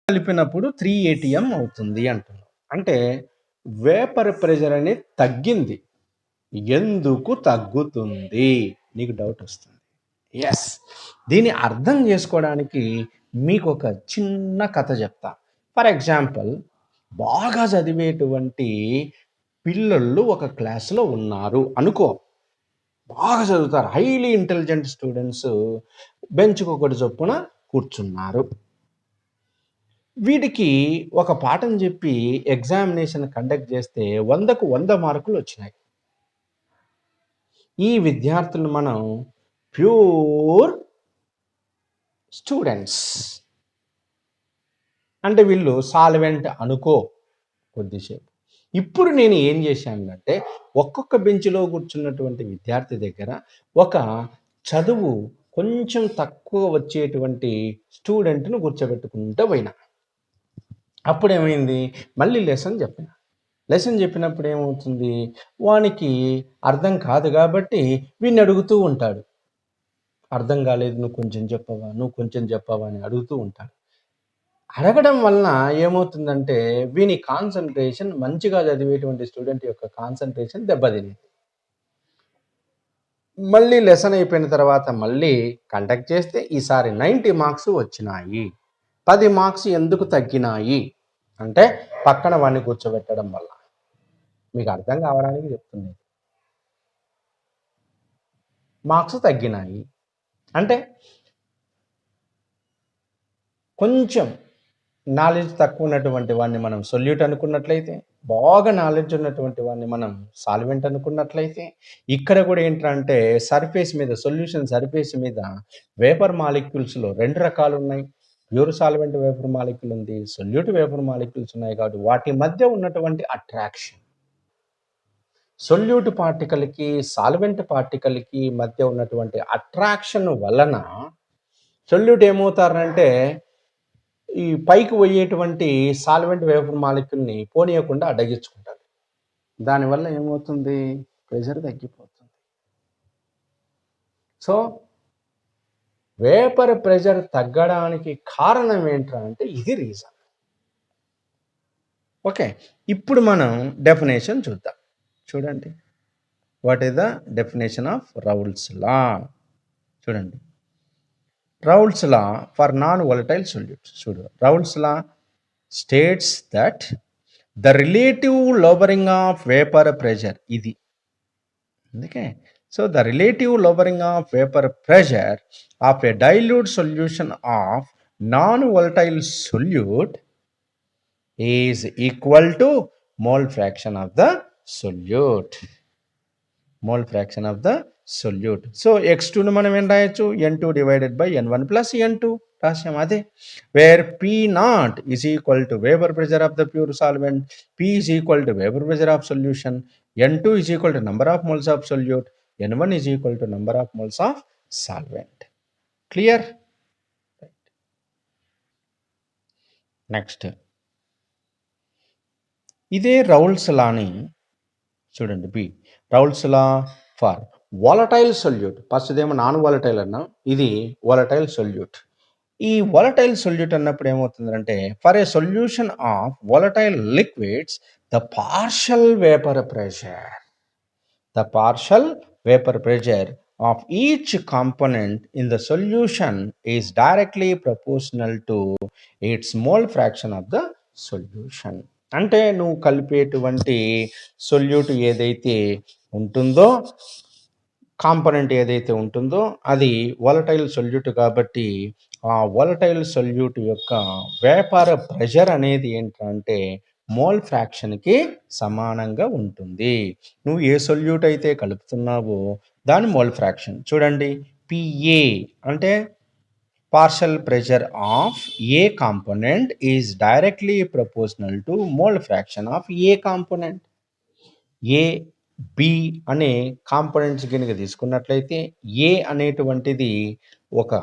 కలిపినప్పుడు 3 atm అవుతుంది అంటున్నావు. అంటే వేపర్ ప్రెషర్ అనేది తగ్గింది. ఎందుకు తగ్గుతుంది? నీకు డౌట్ వస్తుంది. ఎస్, దీన్ని అర్థం చేసుకోవడానికి మీకు ఒక చిన్న కథ చెప్తా. ఫర్ ఎగ్జాంపుల్, బాగా చదివేటువంటి పిల్లలు ఒక క్లాస్లో ఉన్నారు అనుకో. బాగా చదువుతారు, హైలీ ఇంటెలిజెంట్ స్టూడెంట్స్ బెంచ్కి ఒకటి చొప్పున కూర్చున్నారు. వీటికి ఒక పాఠం చెప్పి ఎగ్జామినేషన్ కండక్ట్ చేస్తే 100కు 100 మార్కులు వచ్చినాయి. ఈ విద్యార్థులు మనం ప్యూర్ స్టూడెంట్స్ అంటే వీళ్ళు సాల్వెంట్ అనుకో కొద్దిసేపు. ఇప్పుడు నేను ఏం చేశానంటే ఒక్కొక్క బెంచ్లో కూర్చున్నటువంటి విద్యార్థి దగ్గర ఒక చదువు కొంచెం తక్కువ వచ్చేటువంటి స్టూడెంట్ను కూర్చోబెట్టుకుంటూ పోయినా. అప్పుడు ఏమైంది? మళ్ళీ లెసన్ చెప్పినప్పుడు ఏమవుతుంది? వానికి అర్థం కాదు కాబట్టి వీడిని అడుగుతూ ఉంటాడు. అర్థం కాలేదు, నువ్వు కొంచెం చెప్పవా అని అడుగుతూ ఉంటాడు. అడగడం వలన ఏమవుతుందంటే వీని కాన్సన్ట్రేషన్, మంచిగా చదివేటువంటి స్టూడెంట్ యొక్క కాన్సన్ట్రేషన్ దెబ్బతింది. మళ్ళీ లెసన్ అయిపోయిన తర్వాత మళ్ళీ కండక్ట్ చేస్తే ఈసారి 90 మార్క్స్ వచ్చినాయి. 10 మార్క్స్ ఎందుకు తగ్గినాయి అంటే పక్కన వాడిని కూర్చోబెట్టడం వల్ల. మీకు అర్థం కావడానికి చెప్తుంది. మార్క్స్ తగ్గినాయి అంటే కొంచెం నాలెడ్జ్ తక్కువ ఉన్నటువంటి వాడిని మనం సొల్యూట్ అనుకున్నట్లయితే, బాగా నాలెడ్జ్ ఉన్నటువంటి వాడిని మనం సాల్వెంట్ అనుకున్నట్లయితే, ఇక్కడ కూడా ఏంటంటే సర్ఫేస్ మీద, సొల్యూషన్ సర్ఫేస్ మీద వేపర్ మాలిక్యూల్స్లో 2 రకాలు ఉన్నాయి. ప్యూర్ సాల్వెంట్ వేపర్ మాలిక్యూల్ ఉంది, సొల్యూట్ వేపర్ మాలిక్యూల్స్ ఉన్నాయి. కాబట్టి వాటి మధ్య ఉన్నటువంటి అట్రాక్షన్, సొల్యూట్ పార్టికల్కి సాల్వెంట్ పార్టికల్కి మధ్య ఉన్నటువంటి అట్రాక్షన్ వలన సొల్యూట్ ఏమవుతారంటే ఈ పైకి పోయేటువంటి సాల్వెంట్ వేపర్ మాలిక్యూల్ని పోనీయకుండా అడ్డగించుకుంటారు. దానివల్ల ఏమవుతుంది? ప్రెషర్ తగ్గిపోతుంది. సో వేపర్ ప్రెషర్ తగ్గడానికి కారణం ఏంటంటే ఇది రీజన్. ఓకే, ఇప్పుడు మనం డెఫినేషన్ చూద్దాం. చూడండి, what is the definition of Raoult's law? చూడండి, Raoult's law for non volatile solutes. చూడు, Raoult's law states that the relative lowering of vapour pressure, ఇది అందుకే. So the relative lowering of vapour pressure of a dilute solution of non volatile solute is equal to mole fraction of the solute. Mole fraction of the solute. So x2ను మనం ఏం రాయొచ్చు? n2 divided by n1 plus n2 రాసాం. అదే where P0 is equal to vapour pressure of the pure solvent, P is equal to vapour pressure of solution, n2 is equal to number of moles of solute, n1 is equal to number of moles of solvent. Clear? Next, ఇదే Raoult's లాని చూడండి, B Raoult's law for volatile solute. First ఏమో non volatile అన్నా, ఇది volatile solute. ఈ volatile solute అన్నప్పుడు ఏమవుతుందంటే, for a solution of volatile liquids the partial vapour pressure of each component in the solution is directly proportional to its mole fraction of the solution. అంటే నువ్వు కలిపేటువంటి solute ఏదైతే ఉంటుందో, component ఏదైతే ఉంటుందో అది వాలటైల్ సొల్యూట్ కాబట్టి ఆ వాలటైల్ సొల్యూట్ యొక్క వేపర్ ప్రెషర్ అనేది ఏంటంటే మోల్ ఫ్రాక్షన్కి సమానంగా ఉంటుంది. నువ్వు ఏ సొల్యూట్ అయితే కలుపుతున్నావో దాని మోల్ ఫ్రాక్షన్. చూడండి, పిఏ అంటే partial pressure of A component is directly proportional to mole fraction of A component. A B అనే కాంపోనెంట్స్ కనుక తీసుకున్నట్లయితే, ఏ అనేటువంటిది ఒక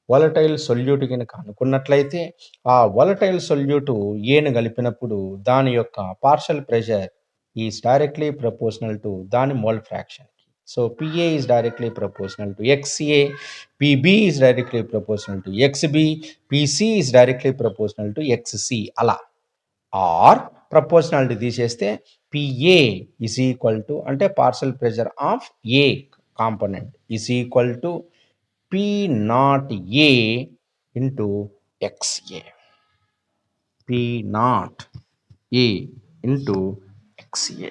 వాలటైల్ సొల్యూట్ కనుక అనుకున్నట్లయితే, ఆ వాలటైల్ సొల్యూట్ ఏను కలిపినప్పుడు దాని యొక్క partial pressure is directly proportional to దాని mole fraction. So PA is directly proportional to XA, PB is directly proportional to XB, PC is directly proportional to XC. అలా ఆర్ ప్రపోర్షనాలిటీ తీసేస్తే పిఏ ఈజ్ ఈక్వల్ టు అంటే partial pressure of A component is equal to P not A into XA. P not A into XA.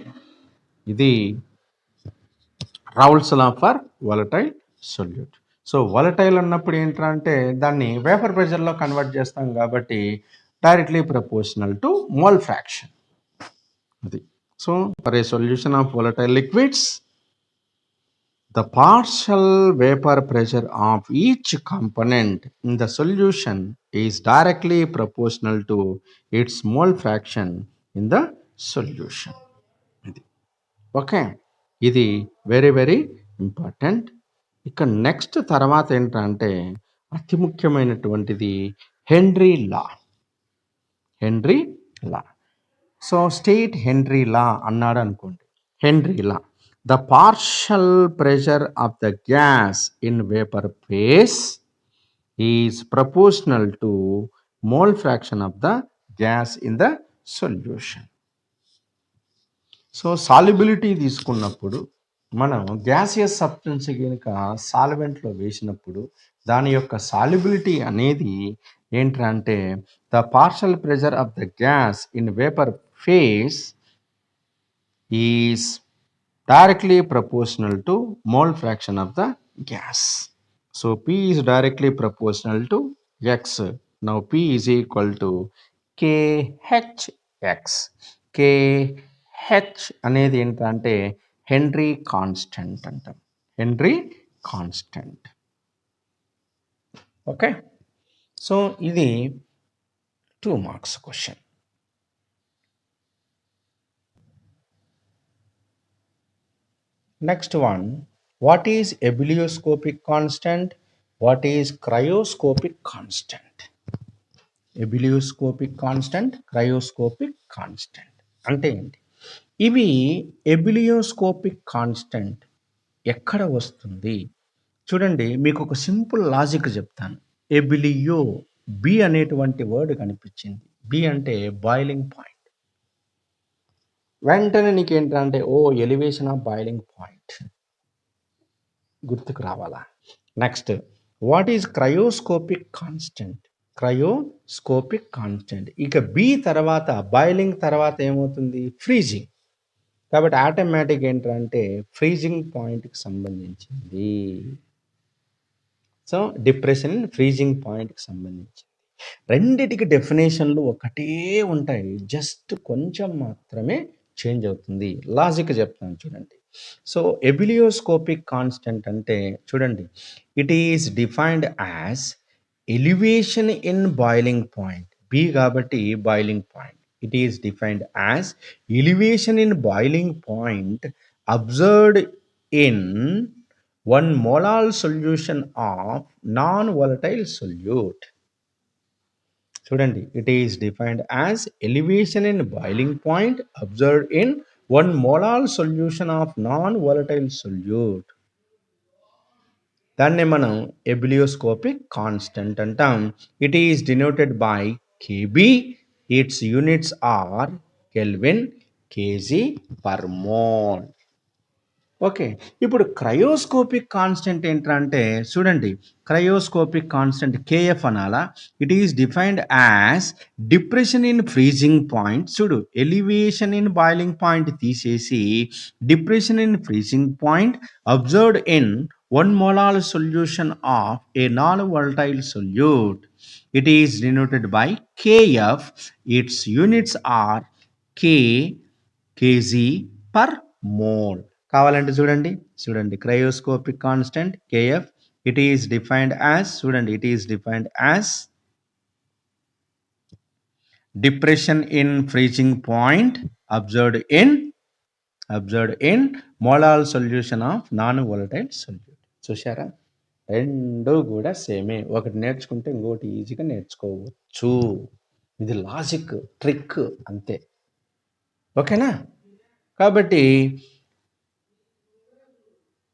ఇది Raoult's law for volatile solute. So volatile అన్నప్పుడు ఏంటంటే దాన్ని vapour ప్రెషర్లో convert చేస్తాం కాబట్టి directly proportional to mole fraction. అది. So for a solution of volatile liquids the partial vapor pressure of each component in the solution is directly proportional to its mole fraction in the solution. Okay, ఇది very very important. ఇక next తర్వాత ఏంటంటే అతి ముఖ్యమైనటువంటిది henry లా. Henry లా. So state henry లా అన్నాడు అనుకోండి. Henry law, the partial pressure of the gas in vapor phase is proportional to mole fraction of the gas in the solution. So solubility తీసుకున్నప్పుడు మనం gaseous substance కనుక సాల్వెంట్లో వేసినప్పుడు దాని యొక్క solubility అనేది ఏంటంటే the partial pressure of the gas in vapour phase is directly proportional to mole fraction of the gas. So P is directly proportional to X. Now P is equal to KHX. KH అనేది ఏంటంటే henry constant అంటాం. Henry constant. Okay, so ఇది 2 marks question. Next one, what is ebullioscopic constant? What is cryoscopic constant? Ebullioscopic constant, cryoscopic constant అంటే ఏంటి? ఇవి ebullioscopic constant ఎక్కడ వస్తుంది? చూడండి, మీకు ఒక సింపుల్ లాజిక్ చెప్తాను. ఎబిలియో, బి అనేటువంటి వర్డ్ కనిపించింది. బి అంటే బాయిలింగ్ పాయింట్. వెంటనే నీకేంటంటే ఎలివేషన్ ఆఫ్ బాయిలింగ్ పాయింట్ గుర్తుకు రావాలా. Next, what is cryoscopic constant? Cryoscopic constant. ఇక బి తర్వాత బాయిలింగ్ తర్వాత ఏమవుతుంది? ఫ్రీజింగ్. కాబట్టి ఆటోమేటిక్ ఏంటంటే ఫ్రీజింగ్ పాయింట్కి సంబంధించింది. సో డిప్రెషన్ ఫ్రీజింగ్ పాయింట్కి సంబంధించింది. రెండిటికి డెఫినేషన్లు ఒకటే ఉంటాయి, జస్ట్ కొంచెం మాత్రమే చేంజ్ అవుతుంది. లాజిక్ చెప్తాను చూడండి. సో ఎబిలియోస్కోపిక్ కాన్స్టెంట్ అంటే చూడండి, it is defined as elevation in boiling point. B కాబట్టి boiling point. It is defined as elevation in boiling point observed in 1 molar solution of non-volatile solute. చూడండి, it is defined as elevation in boiling point observed in 1 molar solution of non volatile solute. దాన్నే మనం ebullioscopic constant అంటాం. It is denoted by KB. Its units are kelvin, KG per mole. Okay, ఇప్పుడు cryoscopic constant ఏంటంటే చూడండి, cryoscopic constant KF అనాలా. It is defined as depression in freezing point. చూడు, elevation in boiling point తీసేసి depression in freezing point observed in 1 molar solution of a non-volatile solute. It is denoted by KF. Its units are kg per mole. కావాలంటే చూడండి cryoscopic constant KF. It is defined as it is defined as depression in freezing point observed in molar solution of non volatile solute. చూశారా, రెండు కూడా సేమే. ఒకటి నేర్చుకుంటే ఇంకోటి ఈజీగా నేర్చుకోవచ్చు. ఇది లాజిక్, ట్రిక్ అంతే. ఓకేనా? కాబట్టి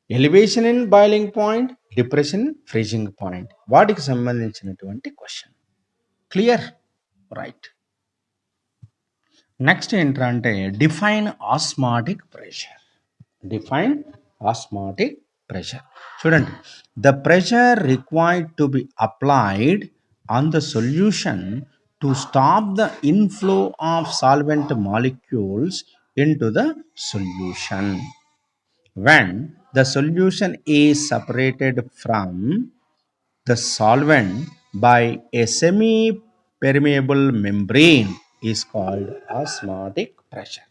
elevation in boiling point, depression freezing point, వాటికి సంబంధించినటువంటి క్వశ్చన్. క్లియర్? రైట్. నెక్స్ట్ ఏంటంటే డిఫైన్ ఆస్మాటిక్ ప్రెషర్. చూడండి, the pressure required to be applied on the solution to stop the inflow of solvent molecules into the solution when the solution is separated from the solvent by a semi-permeable membrane is called osmotic pressure.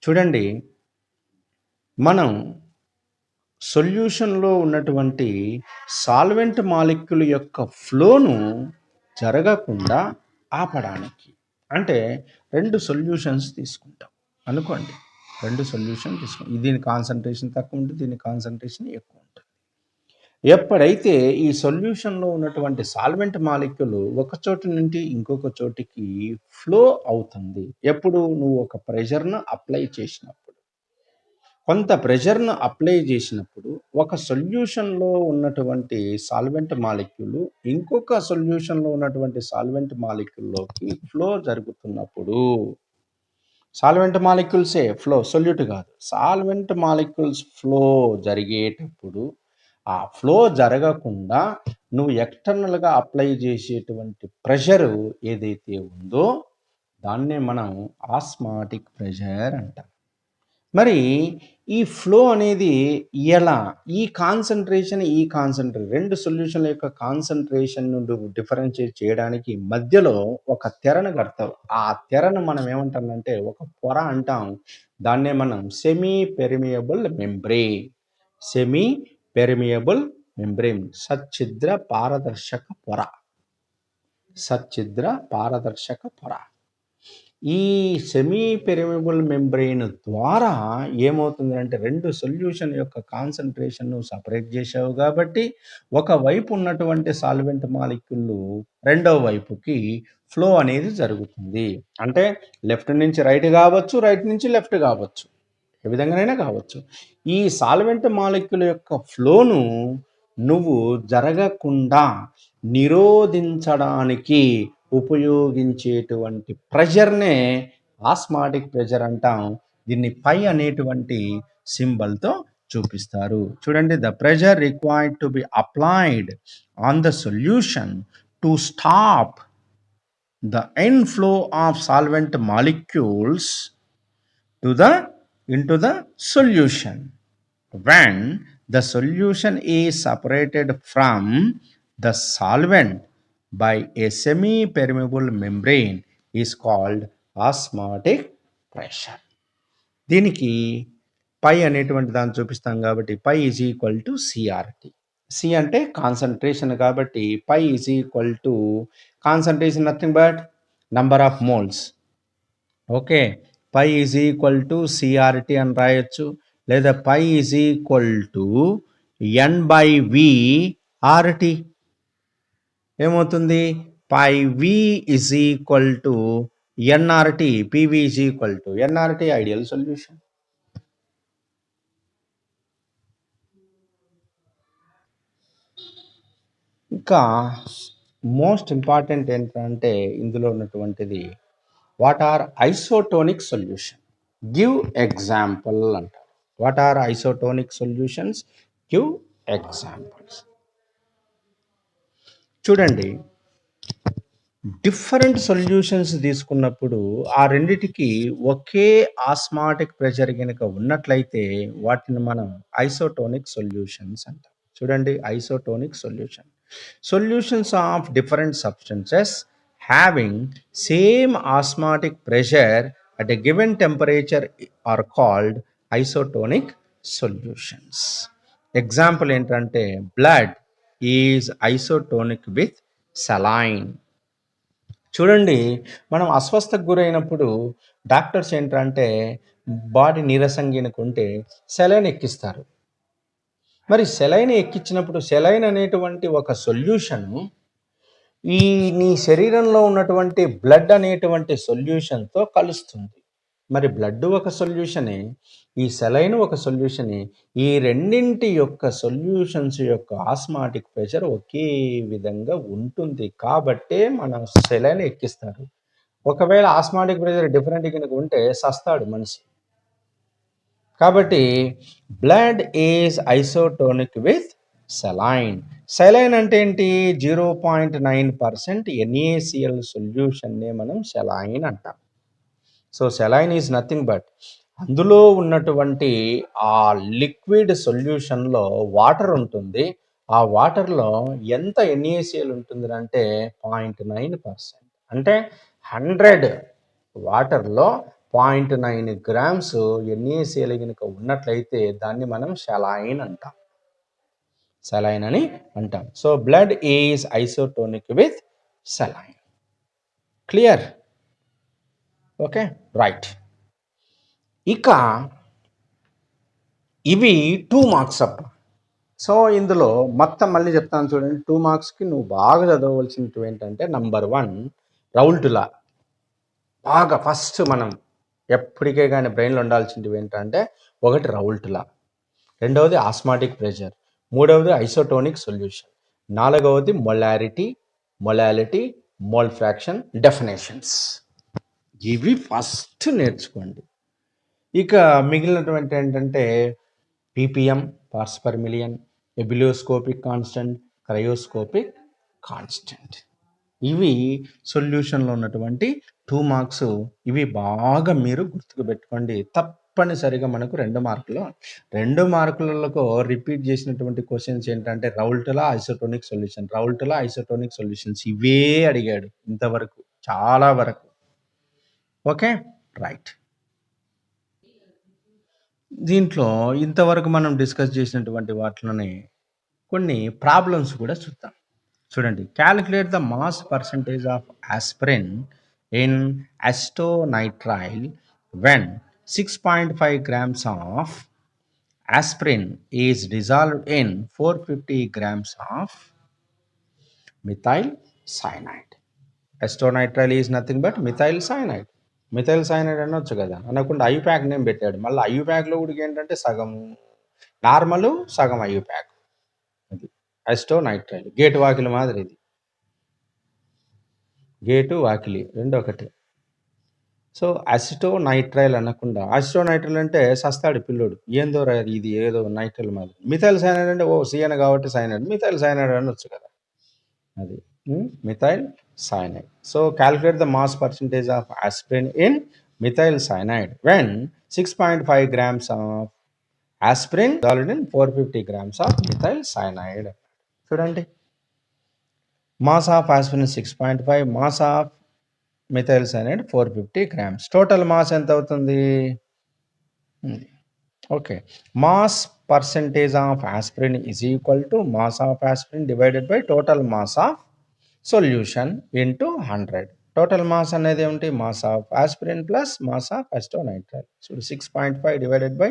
చూడండి, మనం సొల్యూషన్లో ఉన్నటువంటి solvent molecule యొక్క ఫ్లోను జరగకుండా ఆపడానికి, అంటే 2 solutions తీసుకుంటాం అనుకోండి. 2 solution తీసుకుంటాం. దీని కాన్సన్ట్రేషన్ తక్కువ ఉంటుంది, దీని కాన్సన్ట్రేషన్ ఎక్కువ ఉంటుంది. ఎప్పుడైతే ఈ సొల్యూషన్లో ఉన్నటువంటి సాల్వెంట్ మాలిక్యూల్ ఒక చోటు నుండి ఇంకొక చోటికి ఫ్లో అవుతుంది. ఎప్పుడు నువ్వు ఒక ప్రెషర్ను అప్లై చేసినప్పుడు, కొంత ప్రెషర్ను అప్లై చేసినప్పుడు ఒక సొల్యూషన్లో ఉన్నటువంటి సాల్వెంట్ మాలిక్యూల్ ఇంకొక సొల్యూషన్లో ఉన్నటువంటి సాల్వెంట్ మాలిక్యూల్లోకి ఫ్లో జరుగుతున్నప్పుడు, సాల్వెంట్ మాలిక్యూల్సే ఫ్లో, సొల్యూట్ కాదు. సాల్వెంట్ మాలిక్యూల్స్ ఫ్లో జరిగేటప్పుడు ఆ ఫ్లో జరగకుండా నువ్వు ఎక్స్టర్నల్గా అప్లై చేసేటువంటి ప్రెషరు ఏదైతే ఉందో దాన్నే మనం ఆస్మాటిక్ ప్రెషర్ అంటాం. మరి ఈ ఫ్లో అనేది ఎలా, ఈ కాన్సన్ట్రేషన్ 2 సొల్యూషన్ల యొక్క కాన్సన్ట్రేషన్ నుండి డిఫరెన్షియేట్ చేయడానికి మధ్యలో ఒక తెరను కడతారు. ఆ తెరను మనం ఏమంటామంటే ఒక పొర అంటాం. దాన్నే మనం సెమీ పెర్మియబుల్ మెంబ్రేన్, సచ్ఛిద్ర పారదర్శక పొర. ఈ సెమీ పెర్మియబుల్ మెంబ్రెయిన్ ద్వారా ఏమవుతుందంటే 2 సొల్యూషన్ యొక్క కాన్సన్ట్రేషన్ను సపరేట్ చేసావు కాబట్టి ఒకవైపు ఉన్నటువంటి సాల్వెంట్ మాలిక్యూల్ రెండో వైపుకి ఫ్లో అనేది జరుగుతుంది. అంటే లెఫ్ట్ నుంచి రైట్ కావచ్చు, రైట్ నుంచి లెఫ్ట్ కావచ్చు, ఏ విధంగానైనా కావచ్చు. ఈ సాల్వెంట్ మాలిక్యూల్ యొక్క ఫ్లోను నువ్వు జరగకుండా నిరోధించడానికి ఉపయోగించేటువంటి ప్రెషర్నే ఆస్మాటిక్ ప్రెషర్ అంటాం. దీన్ని పై అనేటువంటి సింబల్తో చూపిస్తారు. చూడండి, the pressure required to be applied on the solution to stop the inflow of solvent molecules into the solution. When the solution is separated from the solvent by a semi-permeable membrane is called osmotic pressure. దీనికి పై అనేటువంటి దాన్ని చూపిస్తాం కాబట్టి pi is equal to CRT. C అంటే concentration కాబట్టి pi is equal to concentration nothing but number of moles. Okay, pi is equal to CRT అని రాయొచ్చు, లేదా pi is equal to N by V RT. ఏమవుతుంది? Pi V is equal to NRT, PV is equal to NRT, ideal solution. ఇంకా most important ఏంటంటే ఇందులో ఉన్నటువంటిది what are isotonic solution. Give example అంటారు. What are isotonic solutions? Give examples. చూడండి, different solutions తీసుకున్నప్పుడు ఆ రెండిటికి ఒకే ఆస్మాటిక్ ప్రెషర్ కనుక ఉన్నట్లయితే వాటిని మనం ఐసోటోనిక్ సొల్యూషన్స్ అంటాం. చూడండి, isotonic solution. Solutions of different substances having same osmotic pressure at a given temperature are called isotonic solutions. Example ఏంటంటే blood is isotonic with saline. చూడండి, మనం అస్వస్థకు గురైనప్పుడు డాక్టర్స్ ఏంటంటే బాడీ నీరసంగినకుంటే సెలైన్ ఎక్కిస్తారు. మరి సెలైన్ ఎక్కించినప్పుడు సెలైన్ అనేటువంటి ఒక సొల్యూషన్ ఈ నీ శరీరంలో ఉన్నటువంటి బ్లడ్ అనేటువంటి సొల్యూషన్తో కలుస్తుంది. మరి బ్లడ్ ఒక సొల్యూషనే, ఈ సెలైన్ ఒక సొల్యూషనే. ఈ రెండింటి యొక్క సొల్యూషన్స్ యొక్క ఆస్మాటిక్ ప్రెషర్ ఒకే విధంగా ఉంటుంది కాబట్టే మన సెలైన్ ఎక్కిస్తారు. ఒకవేళ ఆస్మాటిక్ ప్రెషర్ డిఫరెంట్ కనుక ఉంటే సస్తాడు మనిషి. కాబట్టి blood is isotonic with saline. Saline అంటే ఏంటి? 0.9% NaCl సొల్యూషన్నే మనం సెలైన్ అంటాం. So saline is nothing but అందులో ఉన్నటువంటి ఆ లిక్విడ్ సొల్యూషన్లో వాటర్ ఉంటుంది. ఆ వాటర్లో ఎంత NaCl ఉంటుంది అంటే 0.9%. అంటే 100 వాటర్లో 0.9 grams NaCl కనుక ఉన్నట్లయితే దాన్ని మనం సెలైన్ అంటాం. సెలైన్ అని అంటాం. So blood is isotonic with saline. Clear? Okay, right. ఇక ఇవి 2 మార్క్స్ అప్ప. సో ఇందులో మొత్తం మళ్ళీ చెప్తాను చూడండి. 2 మార్క్స్కి నువ్వు బాగా చదవవలసినవి ఏంటంటే నంబర్ 1 రౌల్ట్ లా. బాగా ఫస్ట్ మనం ఎప్పటికే కానీ బ్రెయిన్లో ఉండాల్సినవి ఏంటంటే ఒకటి రౌల్ట్ లా, రెండవది ఆస్మాటిక్ ప్రెషర్, మూడవది ఐసోటోనిక్ సొల్యూషన్, నాలుగవది మొలాలిటీ, మోల్ ఫ్రాక్షన్ డెఫినేషన్స్. ఇవి ఫస్ట్ నేర్చుకోండి. ఇక మిగిలినటువంటి ఏంటంటే ppm, parts per million, ebullioscopic constant, cryoscopic constant. ఇవి సొల్యూషన్లో ఉన్నటువంటి 2 మార్క్స్. ఇవి బాగా మీరు గుర్తుకు పెట్టుకోండి. తప్పనిసరిగా మనకు 2 మార్కులు, 2 మార్కులకు రిపీట్ చేసినటువంటి క్వశ్చన్స్ ఏంటంటే రౌల్ట్లా ఐసోటోనిక్ సొల్యూషన్, రౌల్ట్లా ఐసోటోనిక్ సొల్యూషన్స్ ఇవే అడిగాడు ఇంతవరకు, చాలా వరకు. Okay, right. దీంట్లో ఇంతవరకు మనం డిస్కస్ చేసినటువంటి వాటిలోనే కొన్ని ప్రాబ్లమ్స్ కూడా చూద్దాం. చూడండి, calculate the mass percentage of aspirin in acetonitrile when 6.5 grams ఆఫ్ aspirin is dissolved in 450 grams of methyl cyanide. Acetonitrile is nothing but methyl cyanide. Methyl cyanide అనొచ్చు కదా, అనకుండా ఐయుప్యాక్ నేమ్ పెట్టాడు. మళ్ళీ ఐయుప్యాక్లో కూడా ఏంటంటే సగం నార్మల్, సగం ఐయుప్యాక్. అది అసిటోనైట్రైల్. గేటు వాకిలి మాదిరి ఇది, గేటు వాకిలి రెండు ఒకటి. సో అసిటోనైట్రైల్ అనకుండా, అసిటోనైట్రైల్ అంటే సస్తాడు పిల్లోడు. ఏందో రా ఇది ఏదో నైట్రైల్ మాదిరి. మిథైల్ సైనైడ్ అంటే సిఎన్ కాబట్టి సైనైడ్. మిథైల్ సైనైడ్ అనొచ్చు కదా. అది methyl cyanide. So calculate the mass percentage of aspirin in methyl cyanide when 6.5 grams of aspirin dissolved in 450 grams of methyl cyanide. చూడండి, mass of aspirin 6.5, mass of methyl cyanide 450 grams. Total mass ఎంత అవుతుంది? Okay, mass percentage of aspirin is equal to mass of aspirin divided by total mass of solution into 100. Total mass అనేది ఏమిటి? Mass of aspirin plus mass of acetonitrile. So 6.5 divided by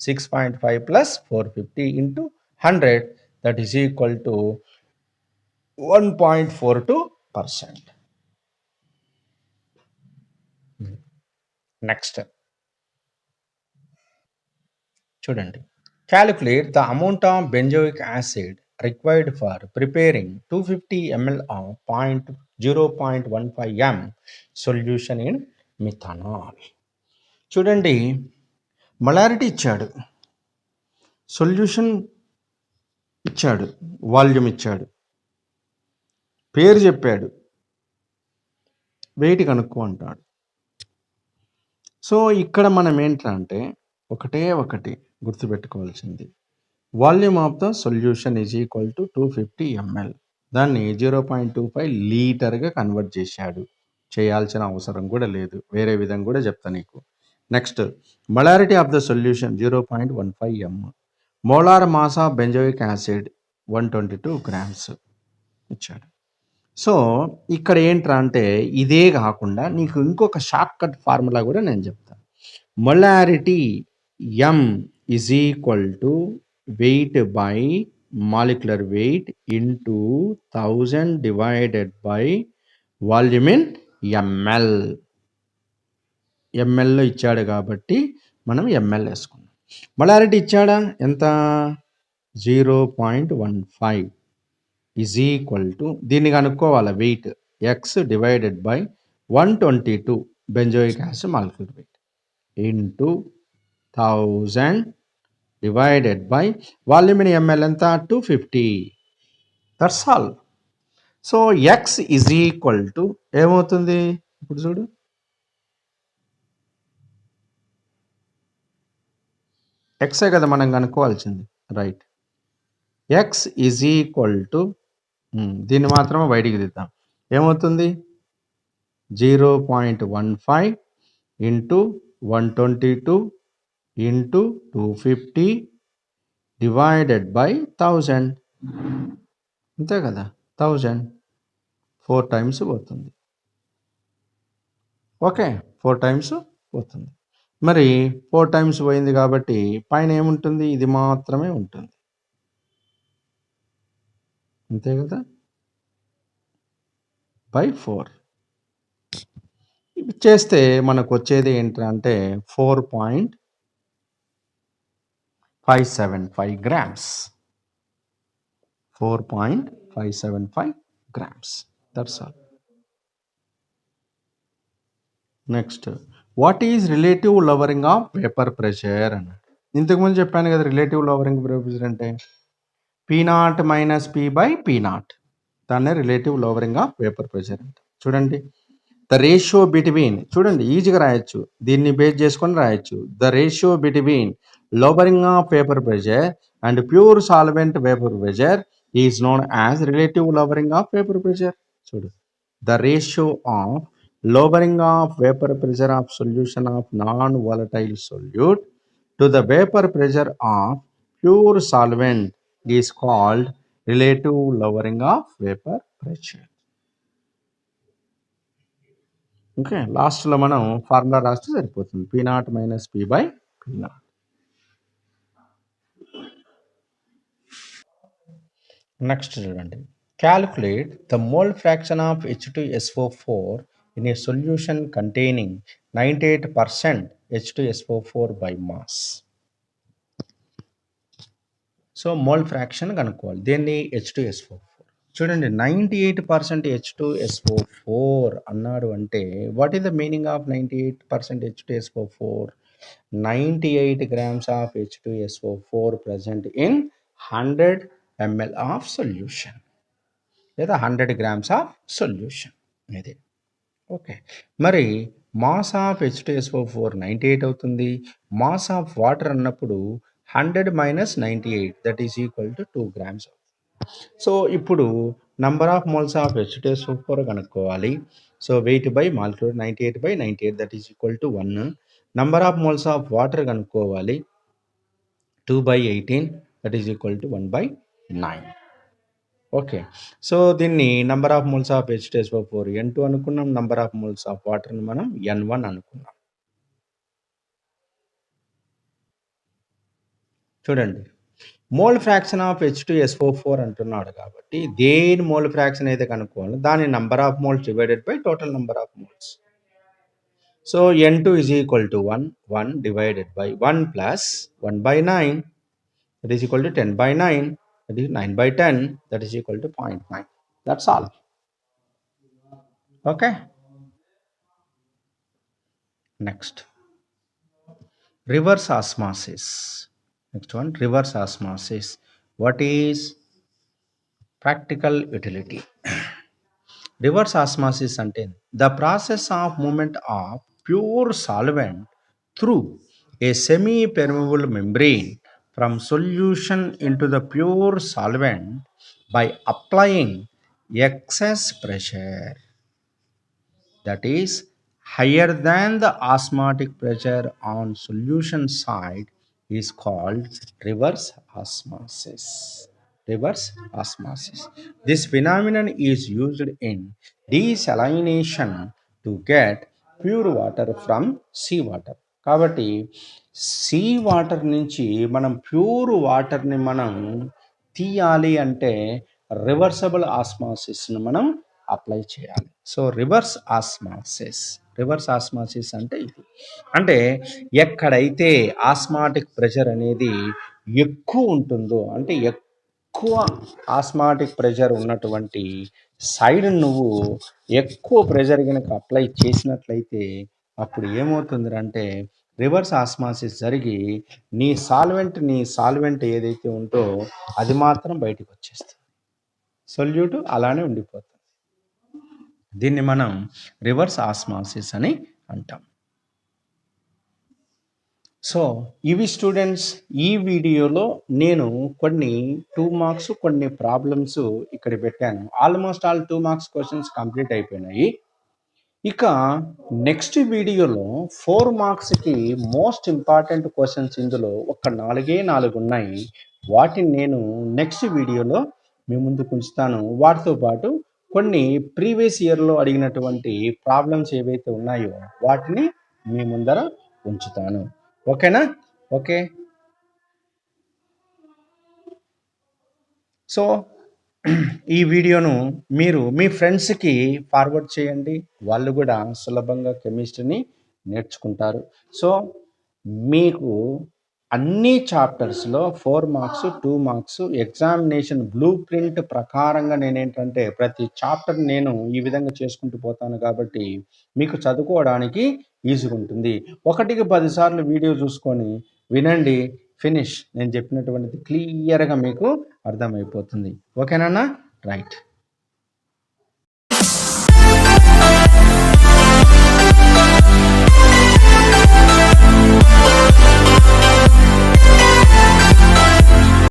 6.5 plus 450 into 100, that is equal to 1.42%. Next చూడండి, calculate the amount of benzoic acid required for preparing 250 ml of 0.15 m solution in methanol. చూడండి, molarity ఇచ్చాడు, solution ఇచ్చాడు, volume ఇచ్చాడు, పేరు చెప్పాడు, wait కనుక్కో అంటాడు. So ఇక్కడ మనం ఏంటంటే ఒకటే ఒకటి గుర్తుపెట్టుకోవాల్సింది, volume of the solution is equal to 250 ml. దాన్ని 0.25 లీటర్గా కన్వర్ట్ చేశాడు. చేయాల్సిన అవసరం కూడా లేదు, వేరే విధంగా కూడా చెప్తా నీకు. Next, molarity of the solution 0.15 m. Molar mass of benzoic acid 122 grams ఇచ్చాడు. సో ఇక్కడ ఏంట్రా అంటే ఇదే కాకుండా నీకు ఇంకొక షార్ట్ కట్ ఫార్ములా కూడా నేను చెప్తాను. Molarity m is equal to weight by molecular weight into 1000 divided by volume in ml. ఎంఎల్లో ఇచ్చాడు కాబట్టి మనం ఎంఎల్ వేసుకున్నాం. మొలారిటీ ఇచ్చాడా ఎంత? 0.15 ఈజ్ ఈక్వల్ టు, దీన్ని కనుక్కోవాలి, weight X divided by 122 benzoic acid molecular weight into 1000 divided by volume in ml ఎంత? 250. That's all. So X is equal to ఏమవుతుంది ఇప్పుడు చూడు, ఎక్సే కదా మనం కనుక్కోవాల్సింది, right. X is equal to, దీన్ని మాత్రమే బయటికి దిద్దాం, ఏమవుతుంది? 0.15 ఇంటూ 122 ఇంటూ 250 డివైడెడ్ బై 1000, అంతే కదా. 1000 4 టైమ్స్ పోతుంది. ఓకే, 4 టైమ్స్ పోతుంది. మరి 4 టైమ్స్ పోయింది కాబట్టి పైన ఏముంటుంది? ఇది మాత్రమే ఉంటుంది, అంతే కదా, బై 4 చేస్తే మనకు వచ్చేది ఏంటంటే 4.575 grams. 4.575 grams. That's all. Next, what is relative lowering of vapour pressure అన్నాడు. ఇంతకుముందు చెప్పాను కదా రిలేటివ్ లవరింగ్ ప్రెషర్ అంటే P0 minus P by P0, దాన్నే relative lowering of vapour pressure అంటే. చూడండి, ద రేషియో బిట్వీన్, చూడండి ఈజీగా రాయొచ్చు, దీన్ని బేస్ చేసుకొని రాయొచ్చు. The ratio between lowering of vapor pressure and pure solvent vapor pressure is known as relative lowering of vapor pressure. చూడు, the ratio of lowering of vapor pressure of solution of non-volatile solute to the vapor pressure of pure solvent is called relative lowering of vapor pressure. Okay, లాస్ట్లో మనం formula రాస్తే సరిపోతుంది, P0 minus P by P0. Next చూడండి, calculate the mole fraction of H2SO4 in a solution containing 98% H2SO4 by mass. So mole fraction కనుక్కోవాలి, దేన్ని? H2SO4. చూడండి 98% H2SO4 అన్నాడు అంటే what is the meaning of 98% H2SO4? 98 grams of H2SO4 present in 100 ml of solution లేదా 100 grams of solution ఇది. Okay, మరి mass of H2SO4 98 అవుతుంది. Mass of water అన్నప్పుడు 100 minus 98 that is equal to 2 grams. So ఇప్పుడు number of moles of H2SO4 కనుక్కోవాలి. So weight by molecule 98/98 that is equal to 1. Number of moles of water కనుక్కోవాలి. 2/18 that is equal to 1/9. Okay, so దీన్ని number of moles of H2SO4 N2 అనుకున్నాం. Number of moles of వాటర్ని మనం N1 అనుకున్నాం. చూడండి, mole fraction of H2SO4 అంటున్నాడు కాబట్టి దేని మోల్ ఫ్రాక్షన్ అయితే కనుక్కోవాలి దాని number of moles divided by total number of moles. So N2 is equal to 1 divided by 1 plus 1/9 that is equal to 10/9 that is 9/10 that is equal to 0.9. That's all. Okay. Next, reverse osmosis. Next one, reverse osmosis. What is practical utility? Reverse osmosis అంటే the process of movement of pure solvent through a semi-permeable membrane from solution into the pure solvent by applying excess pressure that is higher than the osmotic pressure on solution side is called reverse osmosis. Reverse osmosis. This phenomenon is used in desalination to get pure water from sea water. కాబట్టి sea water నుంచి మనం pure వాటర్ని మనం తీయాలి అంటే reversible ఆస్మాసిస్ను మనం apply చేయాలి. So reverse osmosis అంటే ఇది. అంటే ఎక్కడైతే ఆస్మాటిక్ ప్రెషర్ అనేది ఎక్కువ ఉంటుందో అంటే ఎక్కువ ఆస్మాటిక్ ప్రెషర్ ఉన్నటువంటి సైడ్ నువ్వు ఎక్కువ ప్రెషర్ కనుక అప్లై చేసినట్లయితే అప్పుడు ఏమవుతుంది అంటే రివర్స్ ఆస్మాసిస్ జరిగి నీ సాల్వెంట్ ఏదైతే ఉందో అది మాత్రం బయటకు వచ్చేస్తుంది, సొల్యూట్ అలానే ఉండిపోతుంది. దీన్ని మనం రివర్స్ ఆస్మాసిస్ అని అంటాం. సో ఇవి స్టూడెంట్స్, ఈ వీడియోలో నేను కొన్ని 2 మార్క్స్ కొన్ని ప్రాబ్లమ్స్ ఇక్కడ పెట్టాను. Almost all 2 marks questions complete అయిపోయినాయి. ఇక నెక్స్ట్ వీడియోలో 4 మార్క్స్కి మోస్ట్ ఇంపార్టెంట్ క్వశ్చన్స్ ఇందులో ఒక 4 ఉన్నాయి. వాటిని నేను నెక్స్ట్ వీడియోలో మీ ముందుకు ఉంచుతాను. వాటితో పాటు కొన్ని ప్రీవియస్ ఇయర్లో అడిగినటువంటి ప్రాబ్లమ్స్ ఏవైతే ఉన్నాయో వాటిని మీ ముందర ఉంచుతాను. ఓకేనా? ఓకే. సో ఈ వీడియోను మీరు మీ ఫ్రెండ్స్కి ఫార్వర్డ్ చేయండి, వాళ్ళు కూడా సులభంగా కెమిస్ట్రీని నేర్చుకుంటారు. సో మీకు అన్ని చాప్టర్స్లో 4 marks 2 marks examination blue print ప్రకారంగా నేనేంటంటే ప్రతి చాప్టర్ నేను ఈ విధంగా చేసుకుంటూ పోతాను కాబట్టి మీకు చదువుకోవడానికి ఈజీగా ఉంటుంది. 1కి 10 సార్లు వీడియో చూసుకొని వినండి, ఫినిష్. నేను చెప్పినటువంటిది క్లియర్గా మీకు అర్థమైపోతుంది. ఓకేనా? రైట్.